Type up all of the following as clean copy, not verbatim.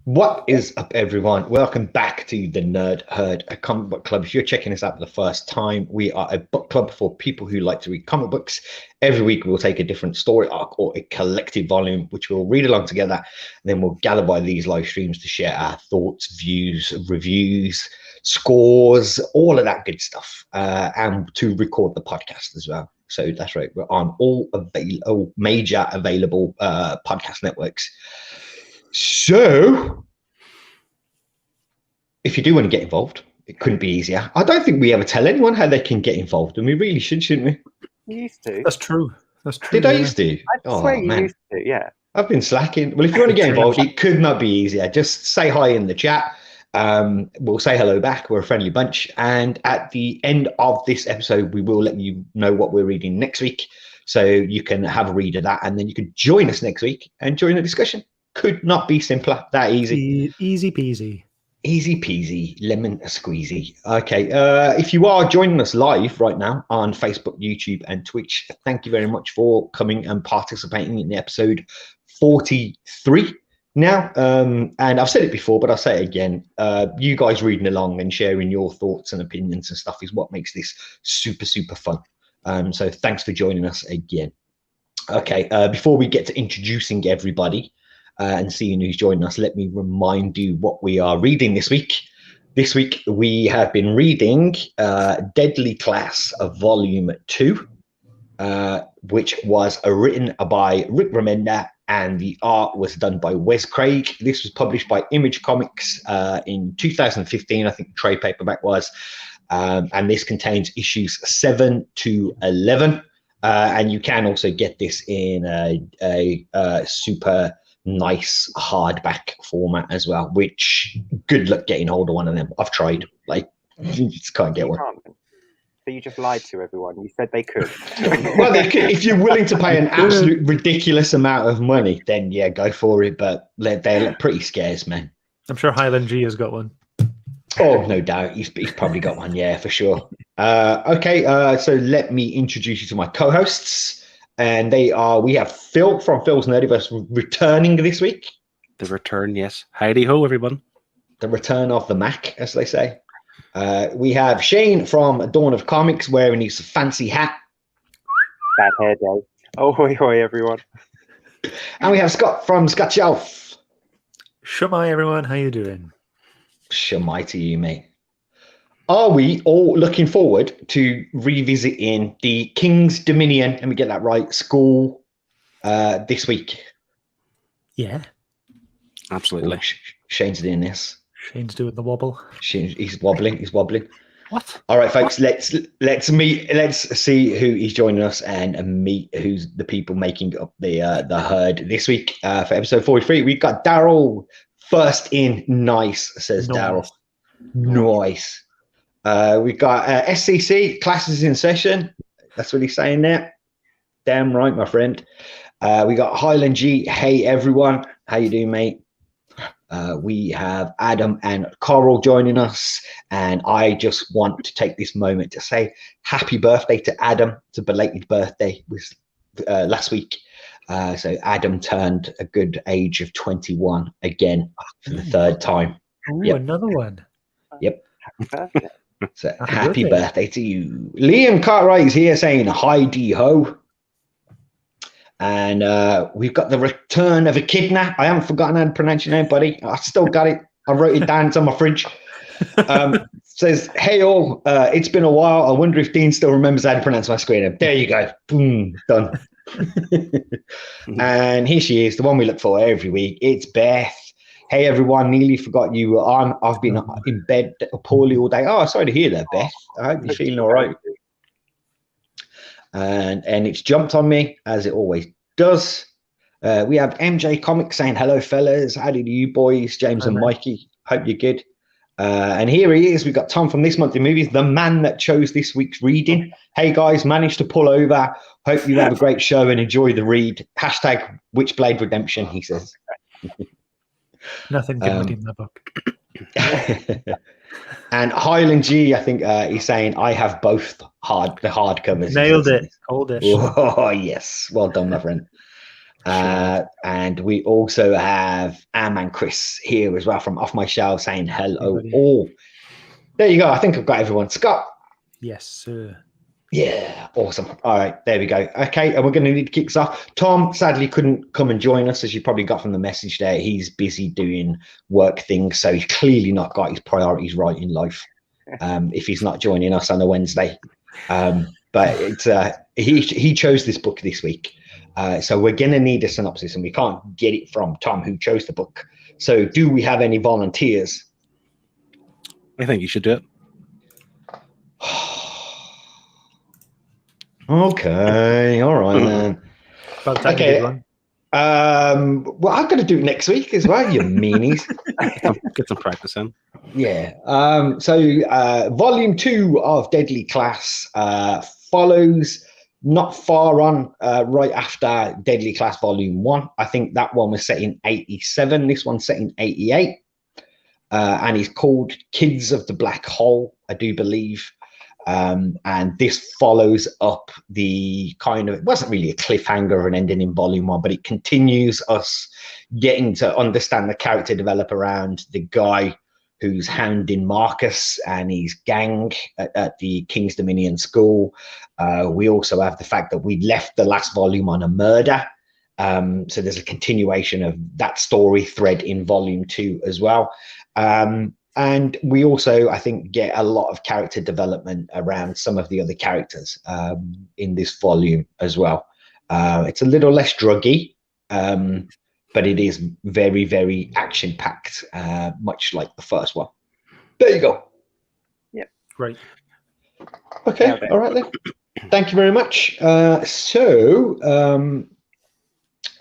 What is up, everyone? Welcome back to the Nerd Herd, a comic book club. If you're checking us out for the first time, we are a book club for people who like to read comic books. Every week, we'll take a different story arc or a collective volume, which we'll read along together. And then we'll gather by these live streams to share our thoughts, views, reviews, scores, all of that good stuff, and to record the podcast as well. So that's right. We're on all major available podcast networks. So, if you do want to get involved, it couldn't be easier. I don't think we ever tell anyone how they can get involved, and we really should, shouldn't we? You used to. That's true. Did I used to? I swear you used to, yeah. I've been slacking. Well, if you want to get involved, it could not be easier. Just say hi in the chat. We'll say hello back. We're a friendly bunch. And at the end of this episode, we will let you know what we're reading next week. So you can have a read of that, and then you can join us next week and join the discussion. Could not be simpler. That easy. Easy peasy. Easy peasy, lemon squeezy. Okay, if you are joining us live right now on Facebook, YouTube, and Twitch, thank you very much for coming and participating in the episode 43 now. And I've said it before, but I'll say it again. You guys reading along and sharing your thoughts and opinions and stuff is what makes this super, super fun. So thanks for joining us again. Okay, before we get to introducing everybody, and seeing who's joining us, let me remind you what we are reading this week. This week, we have been reading Deadly Class of Volume 2, which was written by Rick Remender, and the art was done by Wes Craig. This was published by Image Comics in 2015, I think the trade paperback was. And this contains issues 7 to 11. And you can also get this in a super nice hardback format as well, which good luck getting hold of one of them. I've tried, like, you just can't get one. So you just lied to everyone. You said they could. Well, they could. If you're willing to pay an absolute ridiculous amount of money, then yeah, go for it. But they're pretty scarce, man. I'm sure Highland G has got one. Oh, no doubt. He's probably got one, yeah, for sure. Okay, so let me introduce you to my co-hosts. And we have Phil from Phil's Nerdiverse returning this week. The return, yes. Howdy ho, everyone. The return of the Mac, as they say. We have Shane from Dawn of Comics wearing his fancy hat. Bad hair day. Oh, hoi, hoi, everyone. And we have Scott from Scott Shelf. Shumai, everyone. How you doing? Shumai to you, mate. Are we all looking forward to revisiting the King's Dominion, let me get that right, school this week? Yeah. Absolutely. Shane's doing this. Shane's doing the wobble. He's wobbling. What? All right, folks, let's see who is joining us and meet who's the people making up the herd this week for episode 43. We've got Daryl first in. Nice, says Daryl. Nice. We've got SCC, classes in session. That's what he's saying there. Damn right, my friend. We got Highland G. Hey, everyone. How you doing, mate? We have Adam and Coral joining us. And I just want to take this moment to say happy birthday to Adam. It's a belated birthday. It was last week. So Adam turned a good age of 21 again for the third time. Oh, yep. Another one. Yep. Happy birthday. So happy birthday to you. Liam Cartwright is here saying hi-dee ho. And we've got the return of Echidna. I haven't forgotten how to pronounce your name, buddy. I still got it. I wrote it down. It's on my fridge. Says, hey all, it's been a while. I wonder if Dean still remembers how to pronounce my screen name. There you go. Boom, done. And here she is, the one we look for every week. It's Beth. Hey everyone, nearly forgot you were on. I've been in bed poorly all day. Oh, sorry to hear that, Beth. I hope you're feeling all right. And it's jumped on me, as it always does. We have MJ Comics saying, hello, fellas. How do you boys? James and Mikey. Hope you're good. And here he is. We've got Tom from This Month in Movies, the man that chose this week's reading. Hey, guys, managed to pull over. Hope you have a great show and enjoy the read. Hashtag Witchblade Redemption, he says. Nothing can redeem that book. And Highland G, I think he's saying, I have both the hardcovers. Nailed it. Hold it. Oh, yes. Well done, my friend. And we also have our man Chris here as well from Off My Shelf saying hello all. There you go. I think I've got everyone. Scott. Yes, sir. Yeah, awesome. All right, there we go. Okay, and we're going to need to kick us off. Tom sadly couldn't come and join us, as you probably got from the message there. He's busy doing work things, so he's clearly not got his priorities right in life. If he's not joining us on a Wednesday, but it's he chose this book this week, so we're going to need a synopsis, and we can't get it from Tom, who chose the book. So, do we have any volunteers? I think you should do it. Okay, all right then. Okay. Well, I'm going to do it next week as well, you meanies. Get some practice in. Yeah. So, volume 2 of Deadly Class follows not far on, right after Deadly Class Volume 1. I think that one was set in 87. This one's set in 88. And it's called Kids of the Black Hole, I do believe. And this follows up the kind of, it wasn't really a cliffhanger of an ending in volume 1, but it continues us getting to understand the character develop around the guy who's hounding Marcus and his gang at the King's Dominion school. We also have the fact that we left the last volume on a murder. So there's a continuation of that story thread in volume 2 as well. And we also, I think, get a lot of character development around some of the other characters in this volume as well. It's a little less druggy, but it is very, very action-packed, much like the first one. There you go. Yeah. Great. Okay. All right, then. Thank you very much.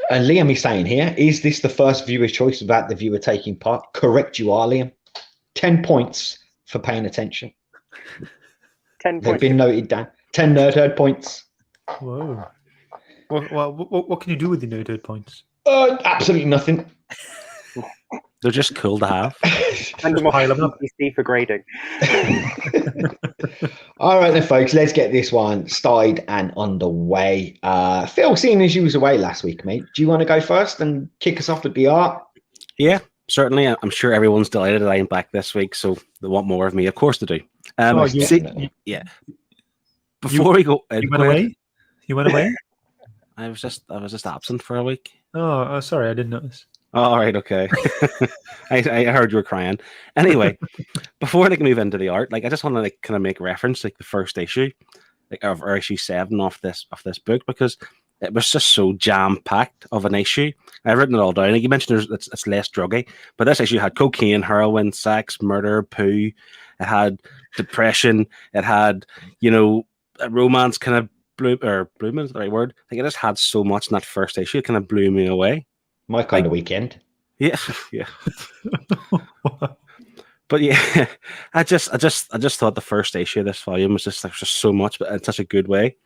And Liam is saying here, is this the first viewer choice without the viewer taking part? Correct, you are, Liam. 10 points for paying attention. 10 points. They've been noted down. 10 nerd points. Whoa. What can you do with the nerd points? Absolutely nothing. They're just cool to have. And the PC for grading. All right then, folks, let's get this one started and underway. Phil, seeing as you was away last week, mate, do you want to go first and kick us off with the art? Yeah, certainly. I'm sure everyone's delighted that I'm back this week, so they want more of me. Of course they do. Yeah. Before we go, you went away. You went away. I was just absent for a week. Oh, sorry, I didn't notice. Oh, all right, okay. I heard you were crying. Anyway, before I move into the art, I just want to kind of make reference the first issue, or issue 7 of this book, because it was just so jam packed of an issue. I've written it all down. You mentioned it's less druggy, but this issue had cocaine, heroin, sex, murder, poo. It had depression. It had a romance kind of blooming is the right word. It just had so much in that first issue. It kind of blew me away. My kind of weekend. Yeah, yeah. But yeah, I just thought the first issue of this volume was just so much, but in such a good way.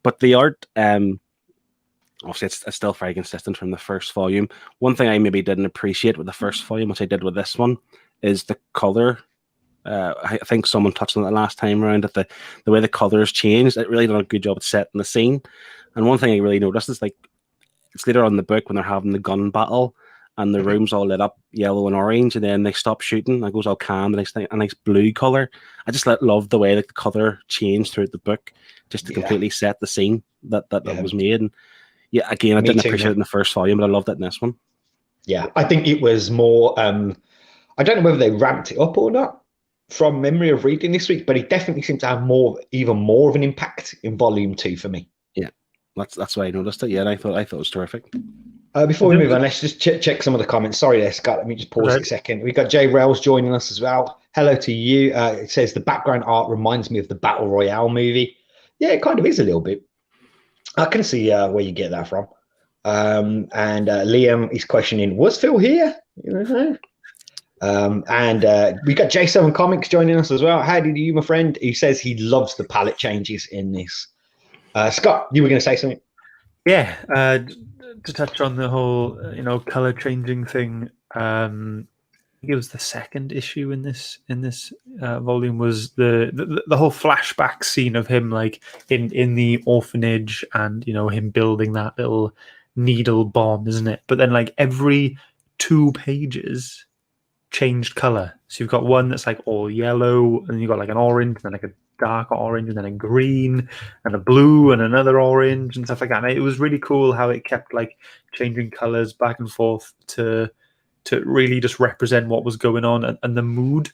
But the art, obviously, it's still very consistent from the first volume. One thing I maybe didn't appreciate with the first volume, which I did with this one, is the color. I think someone touched on it last time around, that the way the colors changed, it really done a good job at setting the scene. And one thing I really noticed is it's later on in the book when they're having the gun battle and the room's all lit up yellow and orange, and then they stop shooting and it goes all calm, a nice blue color. I just love the way the color changed throughout the book, just to completely set the scene that was made. And yeah, again, I didn't appreciate it in the first volume, but I loved it in this one. Yeah, I think it was more. I don't know whether they ramped it up or not from memory of reading this week, but it definitely seemed to have even more of an impact in volume 2 for me. Yeah, that's why I noticed it. Yeah, and I thought it was terrific. Before we move on, let's just check some of the comments. Sorry there, Scott. Let me just pause a second. We've got Jay Rails joining us as well. Hello to you. It says the background art reminds me of the Battle Royale movie. Yeah, it kind of is a little bit. I can see where you get that from. And Liam is questioning, was Phil here? And we got J7 Comics joining us as well. How did you, my friend? He says he loves the palette changes in this. Scott, you were going to say something? Yeah, to touch on the whole, color changing thing. I think it was the second issue in this volume was the whole flashback scene of him in the orphanage, and him building that little needle bomb, isn't it? But then like every 2 pages changed color. So you've got one that's like all yellow, and you've got like an orange, and then like a dark orange, and then a green, and a blue, and another orange, and stuff like that. And it was really cool how it kept like changing colors back and forth to really just represent what was going on and the mood.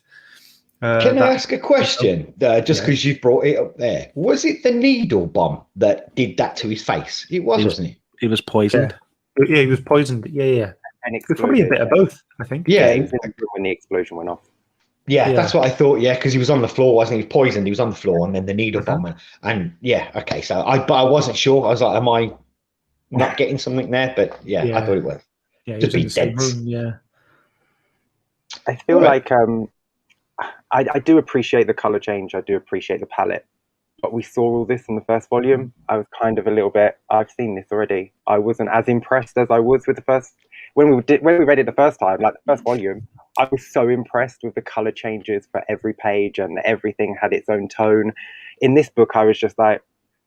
Can I ask a question? Just because you brought it up there, was it the needle bomb that did that to his face? It was, wasn't it? He was poisoned. Yeah, he was poisoned. Yeah. And It was probably a bit of both, I think. Yeah, it was when the explosion went off. Yeah, that's what I thought. Yeah, because he was on the floor, wasn't he? He was poisoned. He was on the floor, and then the needle bomb went. And yeah, okay. So but I wasn't sure. I was like, am I not getting something there? But yeah, I thought it was. Yeah, Just be dead. Yeah. I feel like I do appreciate the color change. I do appreciate the palette. But we saw all this in the first volume. I was kind of a little bit, I've seen this already. I wasn't as impressed as I was with the first, when we read it the first time, like the first volume, I was so impressed with the color changes for every page, and everything had its own tone. In this book, I was just like,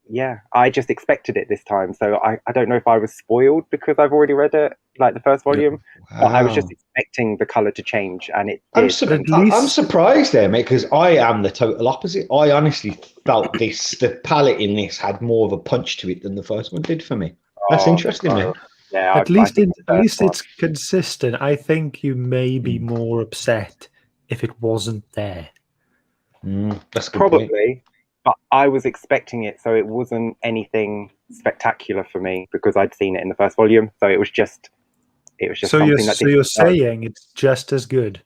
yeah, I just expected it this time. So I don't know if I was spoiled because I've already read it, like the first volume. Wow. But I was just expecting the color to change, and it I'm did. I'm surprised there, mate, because I am the total opposite. I honestly felt the palette in this had more of a punch to it than the first one did for me. That's interesting, mate. Yeah, At least it's consistent. I think you may be more upset if it wasn't there. That's a good probably. point. But I was expecting it, so it wasn't anything spectacular for me because I'd seen it in the first volume. So it was just So something that. So you're saying it's just as good?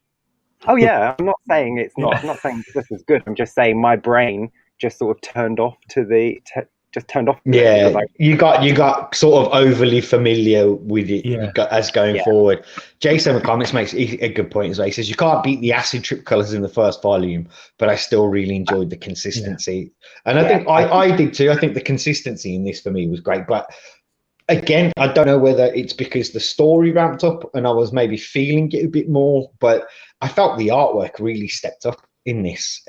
Oh yeah, I'm not saying it's not. I'm not saying it's just as good. I'm just saying my brain just sort of turned off to the. Just turned off. Yeah, you got sort of overly familiar with it as going forward. Jason in the comments makes a good point as well. He says you can't beat the acid trip colors in the first volume, but I still really enjoyed the consistency. And I think I did too. I think the consistency in this for me was great. But again, I don't know whether it's because the story ramped up and I was maybe feeling it a bit more, but I felt the artwork really stepped up in this.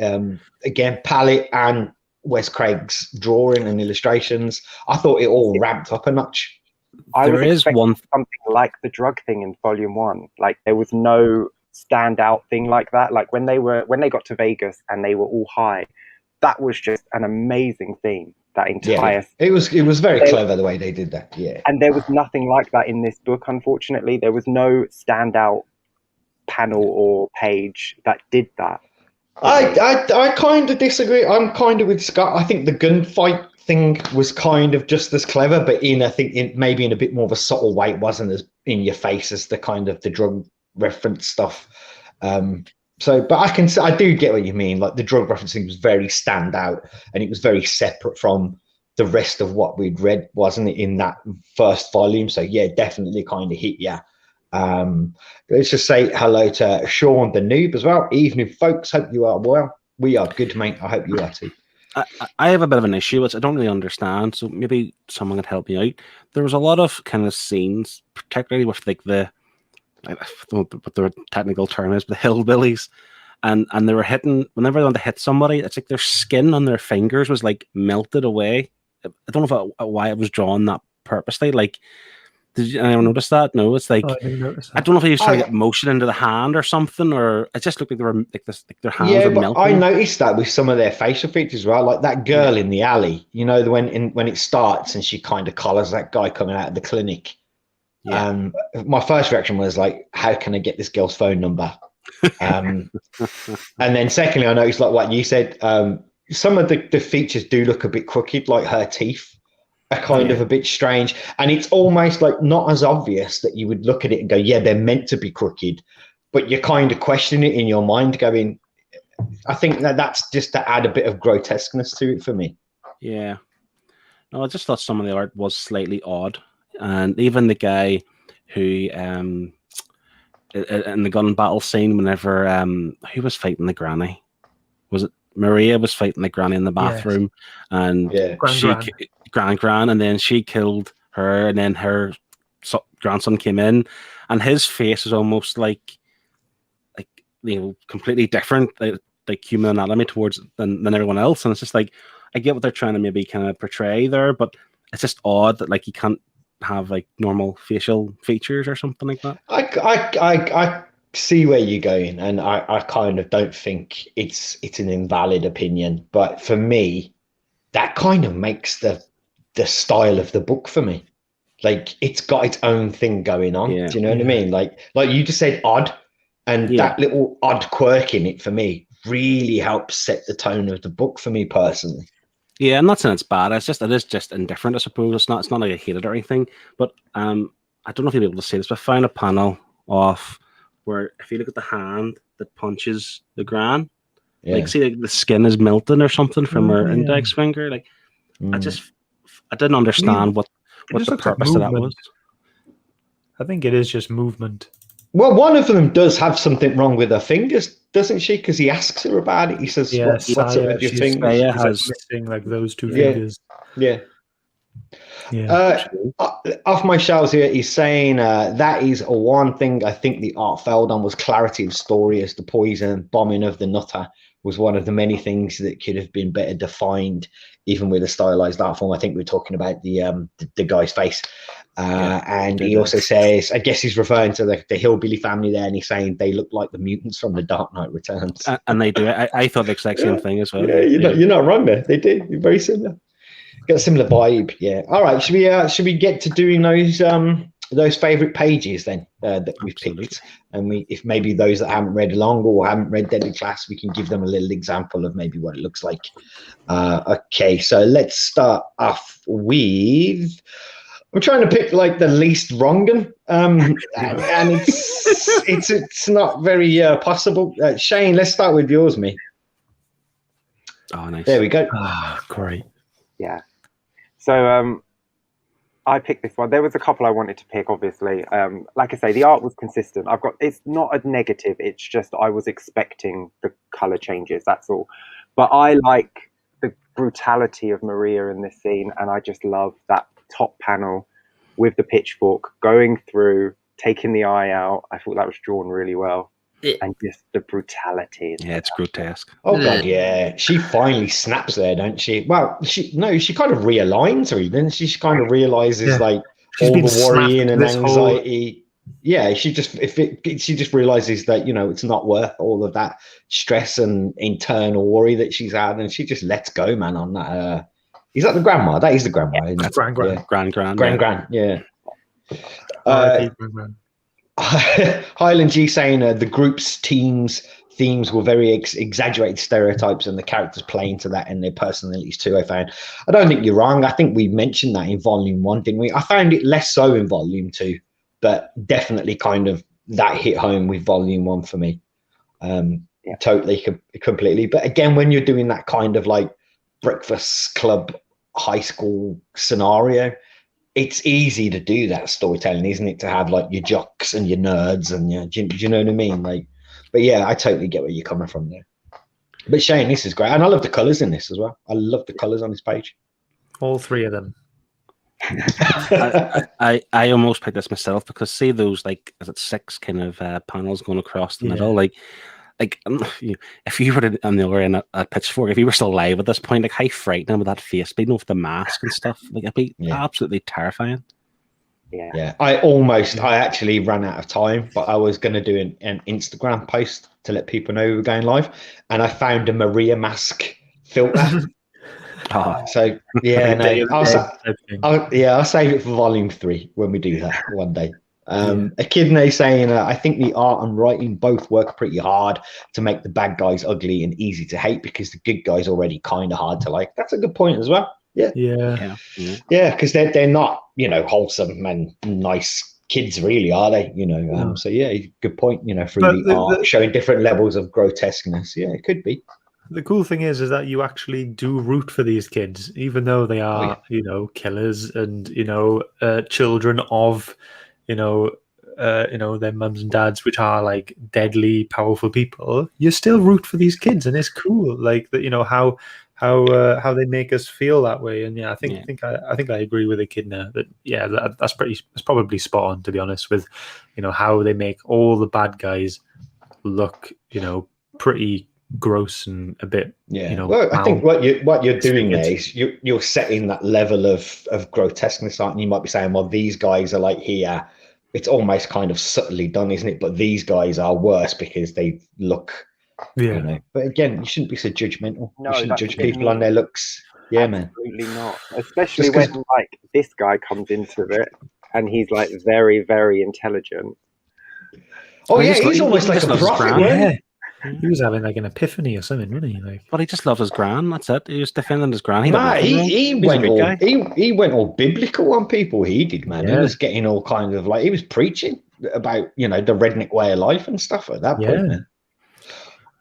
Again, palette and Wes Craig's drawing and illustrations, I thought it all ramped up a notch. There is something like the drug thing in volume 1. Like there was no standout thing like that. Like when they got to Vegas and they were all high, that was just an amazing thing. That entire it was very clever the way they did that. Yeah, and there was nothing like that in this book. Unfortunately, there was no standout panel or page that did that. I kind of disagree. I'm kind of with Scott. I think the gunfight thing was kind of just as clever, but maybe in a bit more of a subtle way. It wasn't as in your face as the kind of the drug reference stuff. But I do get what you mean. Like the drug referencing was very standout, and it was very separate from the rest of what we'd read, wasn't it, in that first volume? So yeah, definitely kind of hit you. Let's just say hello to Sean the noob as well. Evening, folks. Hope you are well. We are good, mate. I hope you are too. I have a bit of an issue which I don't really understand, so maybe someone could help me out. There was a lot of kind of scenes, particularly with like I don't know what the technical term is, but the hillbillies, and they were hitting whenever they wanted to hit somebody. It's like their skin on their fingers was like melted away. I don't know why it was drawn that purposely. Like, did anyone notice that? No, it's like I didn't notice that. I don't know if he was trying to get motion into the hand or something, or it just looked like they were like this, like their hands were melting. I noticed that with some of their facial features, right? Like that girl in the alley, you know, when it starts and she kind of collars that guy coming out of the clinic. Yeah. My first reaction was like, how can I get this girl's phone number? And then secondly, I noticed like what you said, some of the features do look a bit crooked, like her teeth are kind of a bit strange, and it's almost like not as obvious that you would look at it and go, yeah, they're meant to be crooked, but you kind of question it in your mind going, I think that's just to add a bit of grotesqueness to it for me. Yeah. No, I just thought some of the art was slightly odd, and even the guy who in the gun battle scene, whenever who was fighting the granny, was it Maria was fighting the granny in the bathroom? And Gran, and then she killed her, and then her grandson came in, and his face is almost like completely different, like human anatomy towards than everyone else. And it's just like, I get what they're trying to maybe kind of portray there, but it's just odd that like you can't have like normal facial features or something like that. I see where you're going, and I kind of don't think it's an invalid opinion, but for me, that kind of makes the style of the book for me. Like it's got its own thing going on. Yeah. Do you know what I mean? Like you just said odd, and that little odd quirk in it for me really helps set the tone of the book for me personally. Yeah, I'm not saying it's bad. It is just indifferent, I suppose. It's not like I hate it or anything. But I don't know if you'll be able to see this, but I found a panel of where if you look at the hand that punches the Gran, like see like the skin is melting or something from her index finger. Like I didn't understand what the purpose of that was. I think it is just movement. Well, one of them does have something wrong with her fingers, doesn't she? Because he asks her about it. He says, "What's up with your fingers?" She's like missing like those two fingers. Yeah. Yeah. Off my shelves here, he's saying that is one thing I think the art failed on was clarity of story, as the poison bombing of the Nutter was one of the many things that could have been better defined, even with a stylized art form. I think we're talking about the guy's face. And he also says, I guess he's referring to the hillbilly family there, and he's saying they look like the mutants from The Dark Knight Returns. And they do. I thought the exact same thing as well. Yeah, you're not wrong there. They do. You're very similar. Got a similar vibe. Yeah. All right. Should we get to doing those favorite pages then that we've picked, and if maybe those that haven't read along or haven't read Deadly Class, we can give them a little example of maybe what it looks like. Okay, so let's start off with. I'm trying to pick like the least wrong and it's not very possible. Shane, let's start with yours, mate. Oh, nice. There we go. Great. Yeah. So I picked this one. There was a couple I wanted to pick, obviously. Like I say, the art was consistent. It's not a negative. It's just I was expecting the color changes. That's all. But I like the brutality of Maria in this scene, and I just love that top panel with the pitchfork going through, taking the eye out. I thought that was drawn really well. And just the brutality. Yeah, it's grotesque. Oh god, yeah. She finally snaps there, don't she? Well, she kind of realigns her, then she kind of realizes like she's all the worrying and anxiety. Yeah, she just realizes that it's not worth all of that stress and internal worry that she's had, and she just lets go, man. On that, is that the grandma? That is the grandma. Yeah, Gran. Yeah. Highland G saying the group's themes were very exaggerated stereotypes, and the characters play into that and their personalities too. I don't think you're wrong. I think we mentioned that in volume 1, didn't we? I found it less so in volume 2, but definitely kind of that hit home with volume 1 for me. Totally, completely. But again, when you're doing that kind of like Breakfast Club high school scenario, it's easy to do that storytelling, isn't it? To have like your jocks and your nerds and do you know what I mean? Like, but yeah, I totally get where you're coming from there. But Shane, this is great, and I love the colors in this as well. I love the colors on this page. All 3 of them. I almost picked this myself because see those like is it 6 kind of panels going across the middle, like if you were on the other end at Pitchfork, if you were still alive at this point, like how frightening with that face being with the mask and stuff, like it'd be absolutely terrifying. Yeah. I actually ran out of time, but I was going to do an Instagram post to let people know we were going live, and I found a Maria mask filter. So yeah, no, I'll save it for volume 3 when we do that one day. Echidna saying, I think the art and writing both work pretty hard to make the bad guys ugly and easy to hate because the good guys already kind of hard to like. That's a good point as well. Yeah, because they're not wholesome and nice kids, really, are they? So yeah, good point. Through the art showing different levels of grotesqueness. Yeah, it could be. The cool thing is that you actually do root for these kids, even though they are killers and children of their mums and dads, which are like deadly powerful people. You still root for these kids, and it's cool, like that. How they make us feel that way. And I think I agree with Echidna that that's probably spot on, to be honest, with how they make all the bad guys look pretty gross and a bit, Well, I think what you're doing there is you're setting that level of grotesqueness, aren't you? You might be saying, well, these guys are like here. It's almost kind of subtly done, isn't it? But these guys are worse because they look, But again, you shouldn't be so judgmental. No, you shouldn't that's judge a bit people on their looks. Yeah, man. Absolutely not. Especially when like this guy comes into it and he's like very, very intelligent. Oh yeah, he's almost like a prophet. Yeah. He was having like an epiphany or something, wasn't he? Like, but he just loves his gran. That's it. He was defending his gran. He went all biblical on people. He did, man. He was getting all kind of like he was preaching about the redneck way of life and stuff at that point. Man.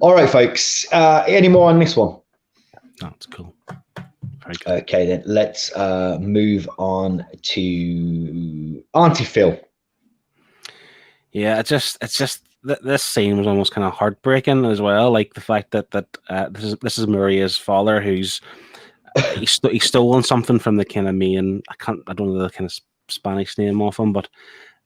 All right, folks. Any more on this one? That's cool. Very good. Okay, then let's move on to Auntie Phil. Yeah, it's just this scene was almost kind of heartbreaking as well. Like the fact that this is Maria's father, who's he's stolen something from the kind of main. I don't know the kind of Spanish name of him, but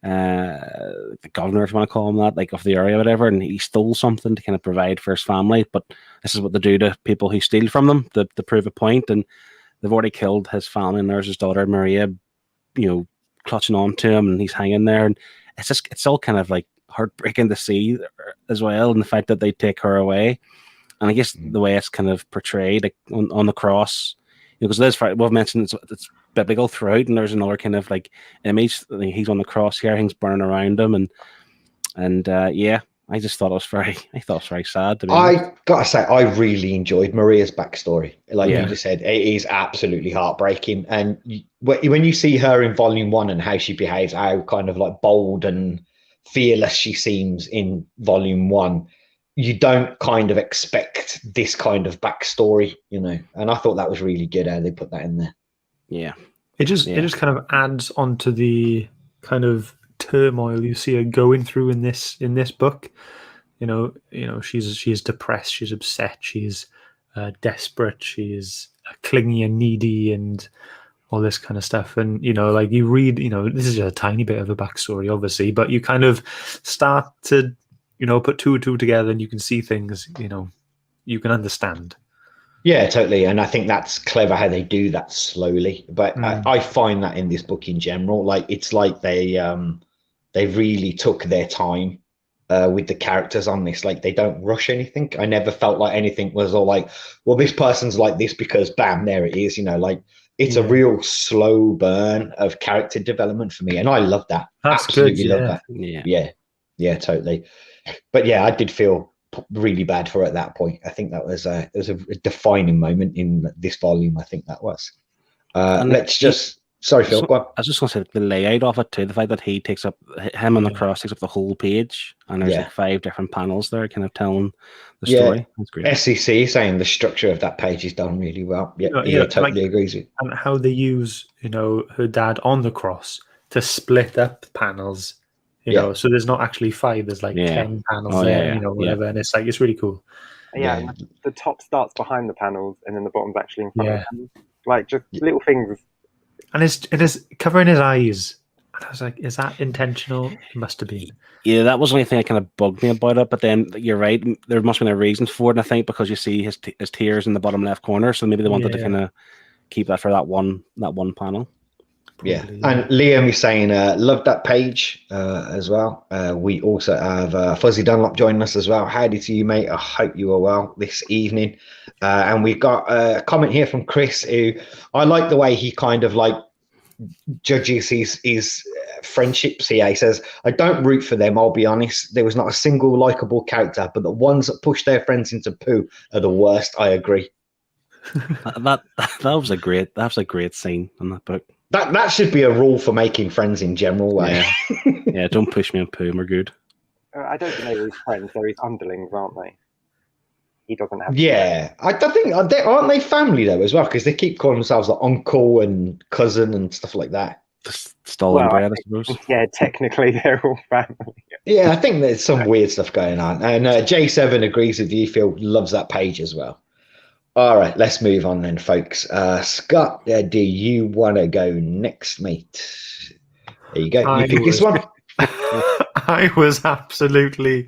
the governor, if you want to call him that, like of the area, or whatever. And he stole something to kind of provide for his family. But this is what they do to people who steal from them to prove a point. And they've already killed his family, and there's his daughter Maria, clutching on to him, and he's hanging there. And it's all kind of like heartbreaking to see as well, and the fact that they take her away. And I guess the way it's kind of portrayed, like on the cross, because we've mentioned it's biblical throughout, and there's another kind of like image. He's on the cross here, things burning around him, and I just thought it was very sad. To be honest. I gotta say, I really enjoyed Maria's backstory. Like you just said, it is absolutely heartbreaking. And when you see her in Volume 1 and how she behaves, how kind of like bold and fearless she seems in Volume 1, you don't kind of expect this kind of backstory, And I thought that was really good how they put that in there. Yeah, it just kind of adds onto the kind of turmoil you see her going through in this book. She's depressed, she's upset, she's desperate, she's clingy and needy, and all this kind of stuff. And like you read, this is just a tiny bit of a backstory, obviously, but you kind of start to put two and two together, and you can see things you can understand. Yeah, totally. And I think that's clever how they do that slowly. But I find that in this book in general, like it's like they really took their time with the characters on this. Like they don't rush anything. I never felt like anything was all like, well, this person's like this because bam, there it is. Like it's a real slow burn of character development for me. And I love that. That's absolutely good, love that. Yeah, totally. But yeah, I did feel really bad for her at that point. I think that was it was a defining moment in this volume. I think that was. Sorry, Phil. Go on. I was just going to say the layout of it too. The fact that him on the cross takes up the whole page, and there's like 5 different panels there, kind of telling the story. That's great. SEC saying the structure of that page is done really well. Yeah, totally agrees with. And how they use, her dad on the cross to split up panels. So there's not actually 5. There's like 10 panels there. Whatever, and it's like it's really cool. Yeah, the top starts behind the panels, and then the bottom's actually in front of them. Like just little things. And it's covering his eyes. And I was like, is that intentional? It must have been. Yeah, that was the only thing that kind of bugged me about it. But then you're right. There must have been a reason for it. And I think because you see his tears in the bottom left corner. So maybe they wanted to kind of keep that for that one panel. Probably, and Liam is saying, love that page as well. We also have Fuzzy Dunlop joining us as well. Howdy to you, mate. I hope you are well this evening. And we've got a comment here from Chris, who I like the way he kind of like judges his friendships here. He says, I don't root for them, I'll be honest. There was not a single likable character, but the ones that push their friends into poo are the worst. I agree. that was a great scene in that book. That should be a rule for making friends in general. Yeah, don't push me on poo. We're good. I don't think they're his friends. They're his underlings, aren't they? He doesn't have. Yeah, I don't think aren't they family though as well? Because they keep calling themselves like uncle and cousin and stuff like that. Stolen bread, I suppose. Yeah, technically they're all family. Yeah, I think there's some weird stuff going on. And J7 agrees with you. Phil loves that page as well. All right, let's move on then, folks. Scott, do you want to go next, mate? There you go. You pick this one. I was absolutely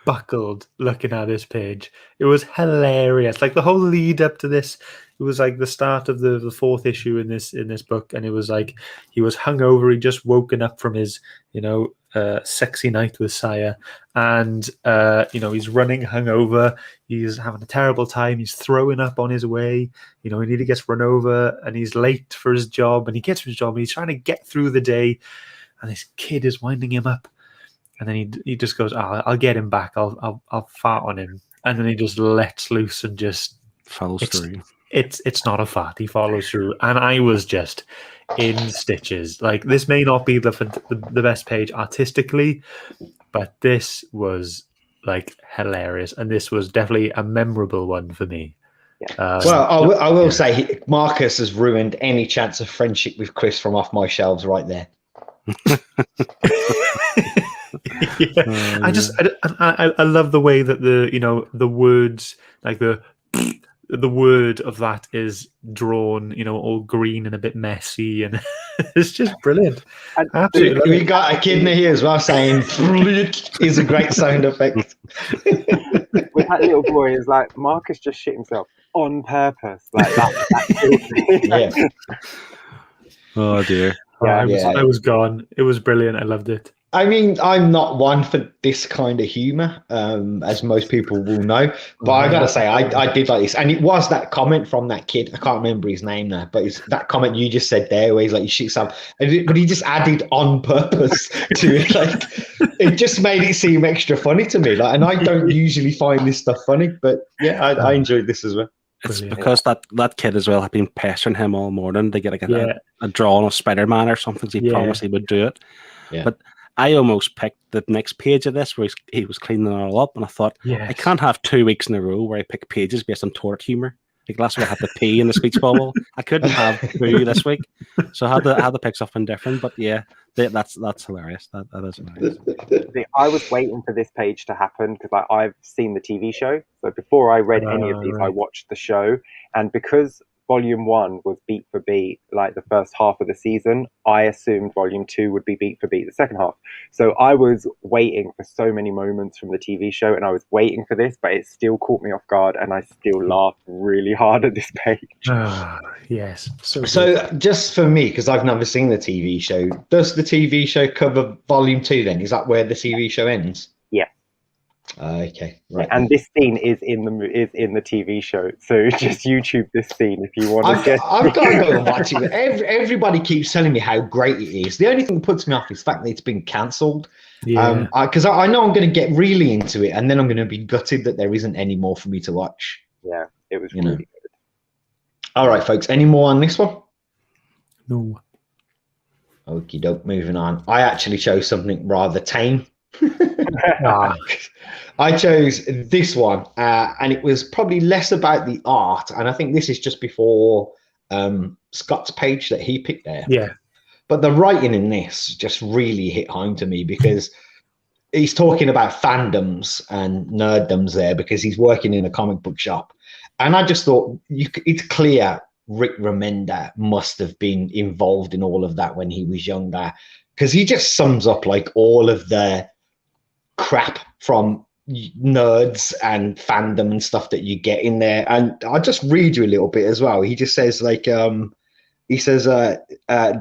buckled looking at this page. It was hilarious. Like the whole lead up to this, it was like the start of the fourth issue in this book, and it was like he was hungover. He just woken up from his sexy night with Saya, and he's running hungover. He's having a terrible time. He's throwing up on his way. He nearly gets run over, and he's late for his job. And he gets to his job, and he's trying to get through the day, and this kid is winding him up. And then he just goes, I'll get him back. I'll fart on him. And then he just lets loose and just follows through. It's not a fart. He follows through. And I was just in stitches. Like, this may not be the best page artistically, but this was like hilarious. And this was definitely a memorable one for me. Yeah. Well, I will say Marcus has ruined any chance of friendship with Chris from off my shelves right there. Yeah. I love the way that the words, like the word of that is drawn, all green and a bit messy, and it's just brilliant. Absolutely. We got a kid in here as well saying is a great sound effect. With that little boy, is like Marcus just shit himself on purpose, like that. Yeah. Oh dear. I was gone. It was brilliant. I loved it. I mean, I'm not one for this kind of humor, as most people will know. But I gotta say, I did like this, and it was that comment from that kid. I can't remember his name now, but it's that comment you just said there, where he's like, "You shit yourself," but he just added on purpose to it. Like, it just made it seem extra funny to me. Like, and I don't usually find this stuff funny, but yeah, I enjoyed this as well. It's because that kid as well had been pestering him all morning to get a drawing of Spider-Man or something. So he promised he would do it. Yeah. But I almost picked the next page of this where he was cleaning it all up, and I thought, I can't have 2 weeks in a row where I pick pages based on toilet humor. Like last week I had the pee in the speech bubble. I couldn't have poo this week, so I had to pick something different. But yeah, that's hilarious. That is hilarious. I was waiting for this page to happen because I've seen the TV show. So before I read any of these, I watched the show, and because Volume 1 was beat for beat, like the first half of the season, I assumed Volume 2 would be beat for beat the second half. So I was waiting for so many moments from the TV show, and I was waiting for this, but it still caught me off guard, and I still laughed really hard at this page. Yes. So just for me, because I've never seen the TV show, does the TV show cover Volume 2 then? Is that where the TV show ends? Yeah. Okay, right. And this scene is in the TV show, so just YouTube this scene if you want to get. I've got to go and watch it. Everybody keeps telling me how great it is. The only thing that puts me off is the fact that it's been cancelled. Yeah. Because I know I'm going to get really into it, and then I'm going to be gutted that there isn't any more for me to watch. Yeah, it was really good. All right, folks. Any more on this one? No. Okie doke. Moving on. I actually chose something rather tame. I chose this one, and it was probably less about the art, and I think this is just before Scott's page that he picked there. Yeah, but the writing in this just really hit home to me, because he's talking about fandoms and nerddoms there, because he's working in a comic book shop, and I just thought it's clear Rick Remender must have been involved in all of that when he was younger, because he just sums up like all of the crap from nerds and fandom and stuff that you get in there. And I'll just read you a little bit as well. He just says like they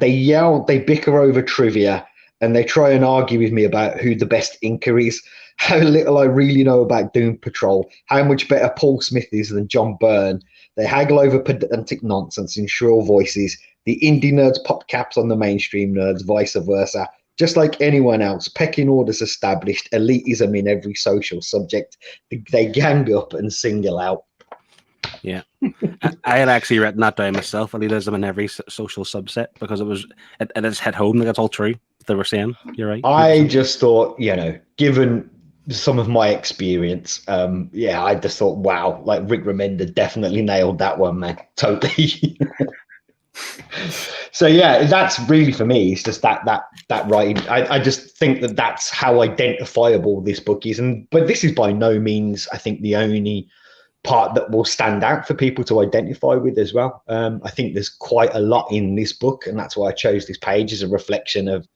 yell, they bicker over trivia, and they try and argue with me about who the best inker is, how little I really know about Doom Patrol, how much better Paul Smith is than John Byrne. They haggle over pedantic nonsense in shrill voices. The indie nerds pop caps on the mainstream nerds, vice versa. Just like anyone else, pecking orders established, elitism in every social subject. They gang up and single out. Yeah, I had actually written that down myself. Elitism in every social subset, because it has hit home. That's all true. They were saying, you're right. I just thought, given some of my experience, I just thought, wow, like Rick Remender definitely nailed that one, man. Totally. So yeah, that's really for me. It's just that writing. I just think that that's how identifiable this book is, but this is by no means, I think, the only part that will stand out for people to identify with as well. I think there's quite a lot in this book, and that's why I chose this page as a reflection of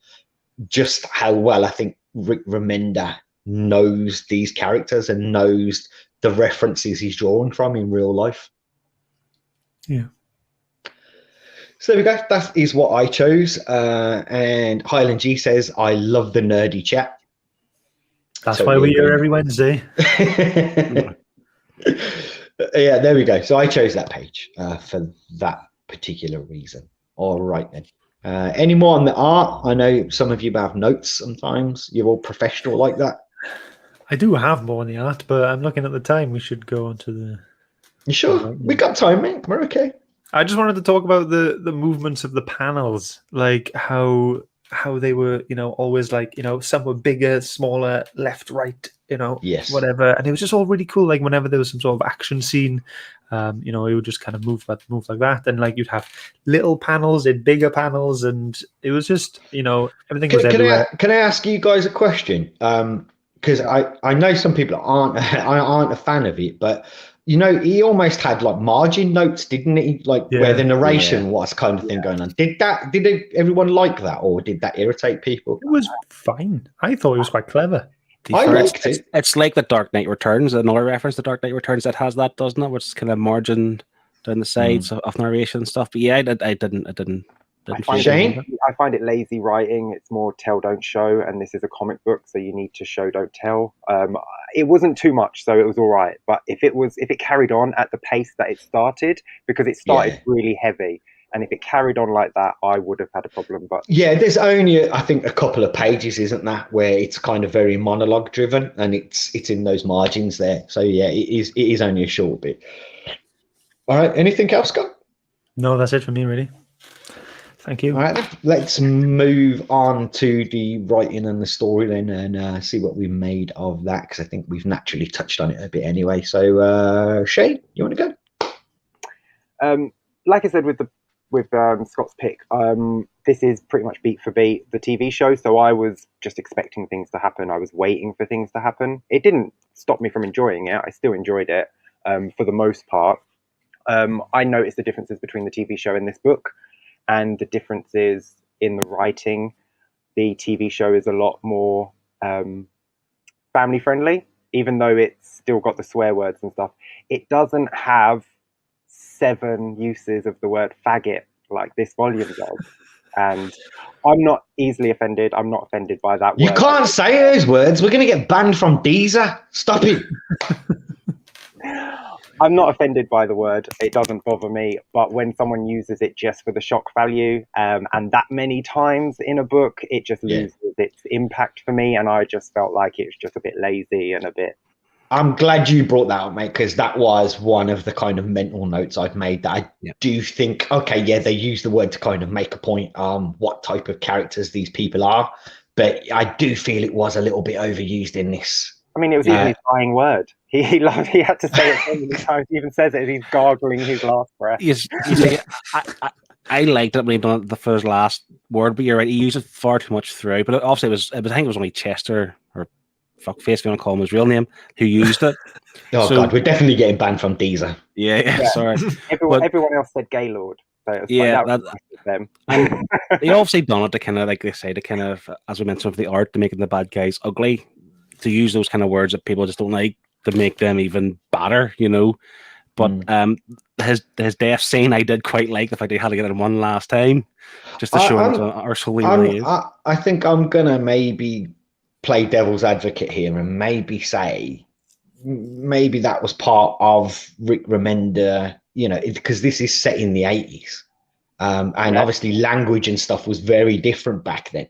just how well I think Rick Remender knows these characters and knows the references he's drawn from in real life. Yeah. So there we go. That is what I chose. And Highland G says, I love the nerdy chat. That's why we're here every Wednesday. Yeah, there we go. So I chose that page for that particular reason. All right, then. Any more on the art? I know some of you have notes sometimes. You're all professional like that. I do have more on the art, but I'm looking at the time. We should go on to the... You sure? We got time, mate. We're okay. I just wanted to talk about the movements of the panels, like how they were, always like, some were bigger, smaller, left, right, yes, whatever. And it was just all really cool. Like whenever there was some sort of action scene, it would just kind of move like that. And like you'd have little panels and bigger panels, and it was just, everything was everywhere. Can I ask you guys a question? Because I know some people aren't a fan of it, but he almost had like margin notes, didn't he? Like where the narration was kind of thing going on. Did everyone like that, or did that irritate people? It was fine. I thought it was quite clever. I liked it. It's like the Dark Knight Returns, another reference to Dark Knight Returns that has that, doesn't it? Which is kind of margin down the sides of narration and stuff. But yeah, I didn't. I find it lazy writing. It's more tell, don't show, and this is a comic book, so you need to show, don't tell. It wasn't too much, so it was all right. But if it carried on at the pace that it started, because it started really heavy, and if it carried on like that, I would have had a problem. But yeah, there's only I think a couple of pages, isn't that, where it's kind of very monologue driven, and it's in those margins there. So yeah, it is only a short bit. All right, anything else, Scott? No, that's it for me, really. Thank you. All right, let's move on to the writing and the story then, and see what we made of that, because I think we've naturally touched on it a bit anyway. So, Shay, you want to go? Like I said with Scott's pick, this is pretty much beat for beat the TV show. So I was just expecting things to happen. I was waiting for things to happen. It didn't stop me from enjoying it. I still enjoyed it for the most part. I noticed the differences between the TV show and this book. And the differences in the writing. The TV show is a lot more family friendly, even though it's still got the swear words and stuff. It doesn't have 7 uses of the word faggot like this volume does. And I'm not easily offended. I'm not offended by that word. You can't say those words. We're going to get banned from Deezer. Stop it. I'm not offended by the word. It doesn't bother me. But when someone uses it just for the shock value, and that many times in a book, it just loses its impact for me. And I just felt like it was just a bit lazy and a bit... I'm glad you brought that up, mate, because that was one of the kind of mental notes I've made, that I do think, okay, yeah, they use the word to kind of make a point on what type of characters these people are. But I do feel it was a little bit overused in this. I mean, it was even his dying word. He had to say it so many times. He even says it as he's gargling his last breath. I liked it when he done it for his last word, but you're right, he used it far too much throughout. But obviously, I think it was only Chester, or fuckface, if you want to call him his real name, who used it. God, we're definitely getting banned from Deezer. Yeah. Sorry. Everyone else said Gaylord. So them. And they obviously done it to kind of, like they say, to kind of, as we mentioned, with the art, to making the bad guys ugly, to use those kind of words that people just don't like, to make them even badder, But his death scene, I did quite like the fact they had to get it one last time, just to show him how arsehole he really is. I think I'm gonna maybe play devil's advocate here and maybe say maybe that was part of Rick Remender, because this is set in the 80s, and obviously language and stuff was very different back then.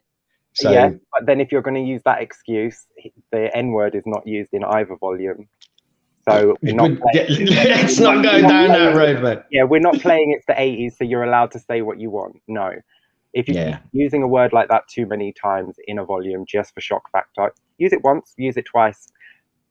So, yeah, but then if you're going to use that excuse, the N-word is not used in either volume. So let's not go down that road, man. Yeah, we're not playing it's the 80s, so you're allowed to say what you want. No. If you're using a word like that too many times in a volume just for shock factor, use it once, use it twice.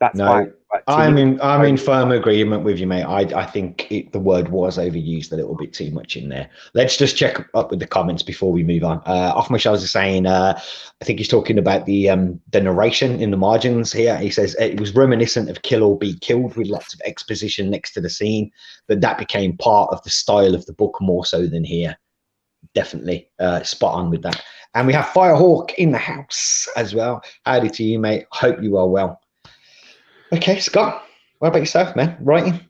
That's fine. I'm in firm agreement with you, mate. I think the word was overused a little bit too much in there. Let's just check up with the comments before we move on. Off my shelves is saying, I think he's talking about the narration in the margins here. He says it was reminiscent of Kill or Be Killed, with lots of exposition next to the scene, but that became part of the style of the book more so than here. Definitely spot on with that. And we have Firehawk in the house as well. Howdy to you, mate. Hope you are well. Okay, Scott, what about yourself, man? Writing?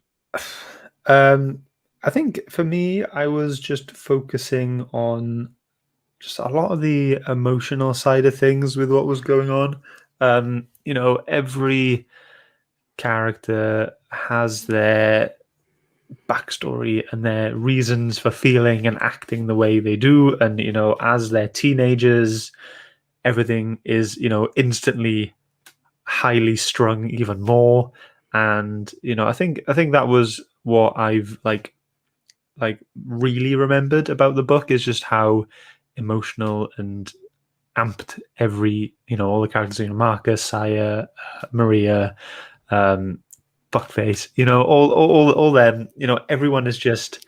I think for me, I was just focusing on just a lot of the emotional side of things with what was going on. Every character has their backstory and their reasons for feeling and acting the way they do, and as they're teenagers, everything is instantly highly strung even more. And I think that was what I've like really remembered about the book, is just how emotional and amped all the characters, Marcus, Saya, Maria, Buckface, all them, everyone is just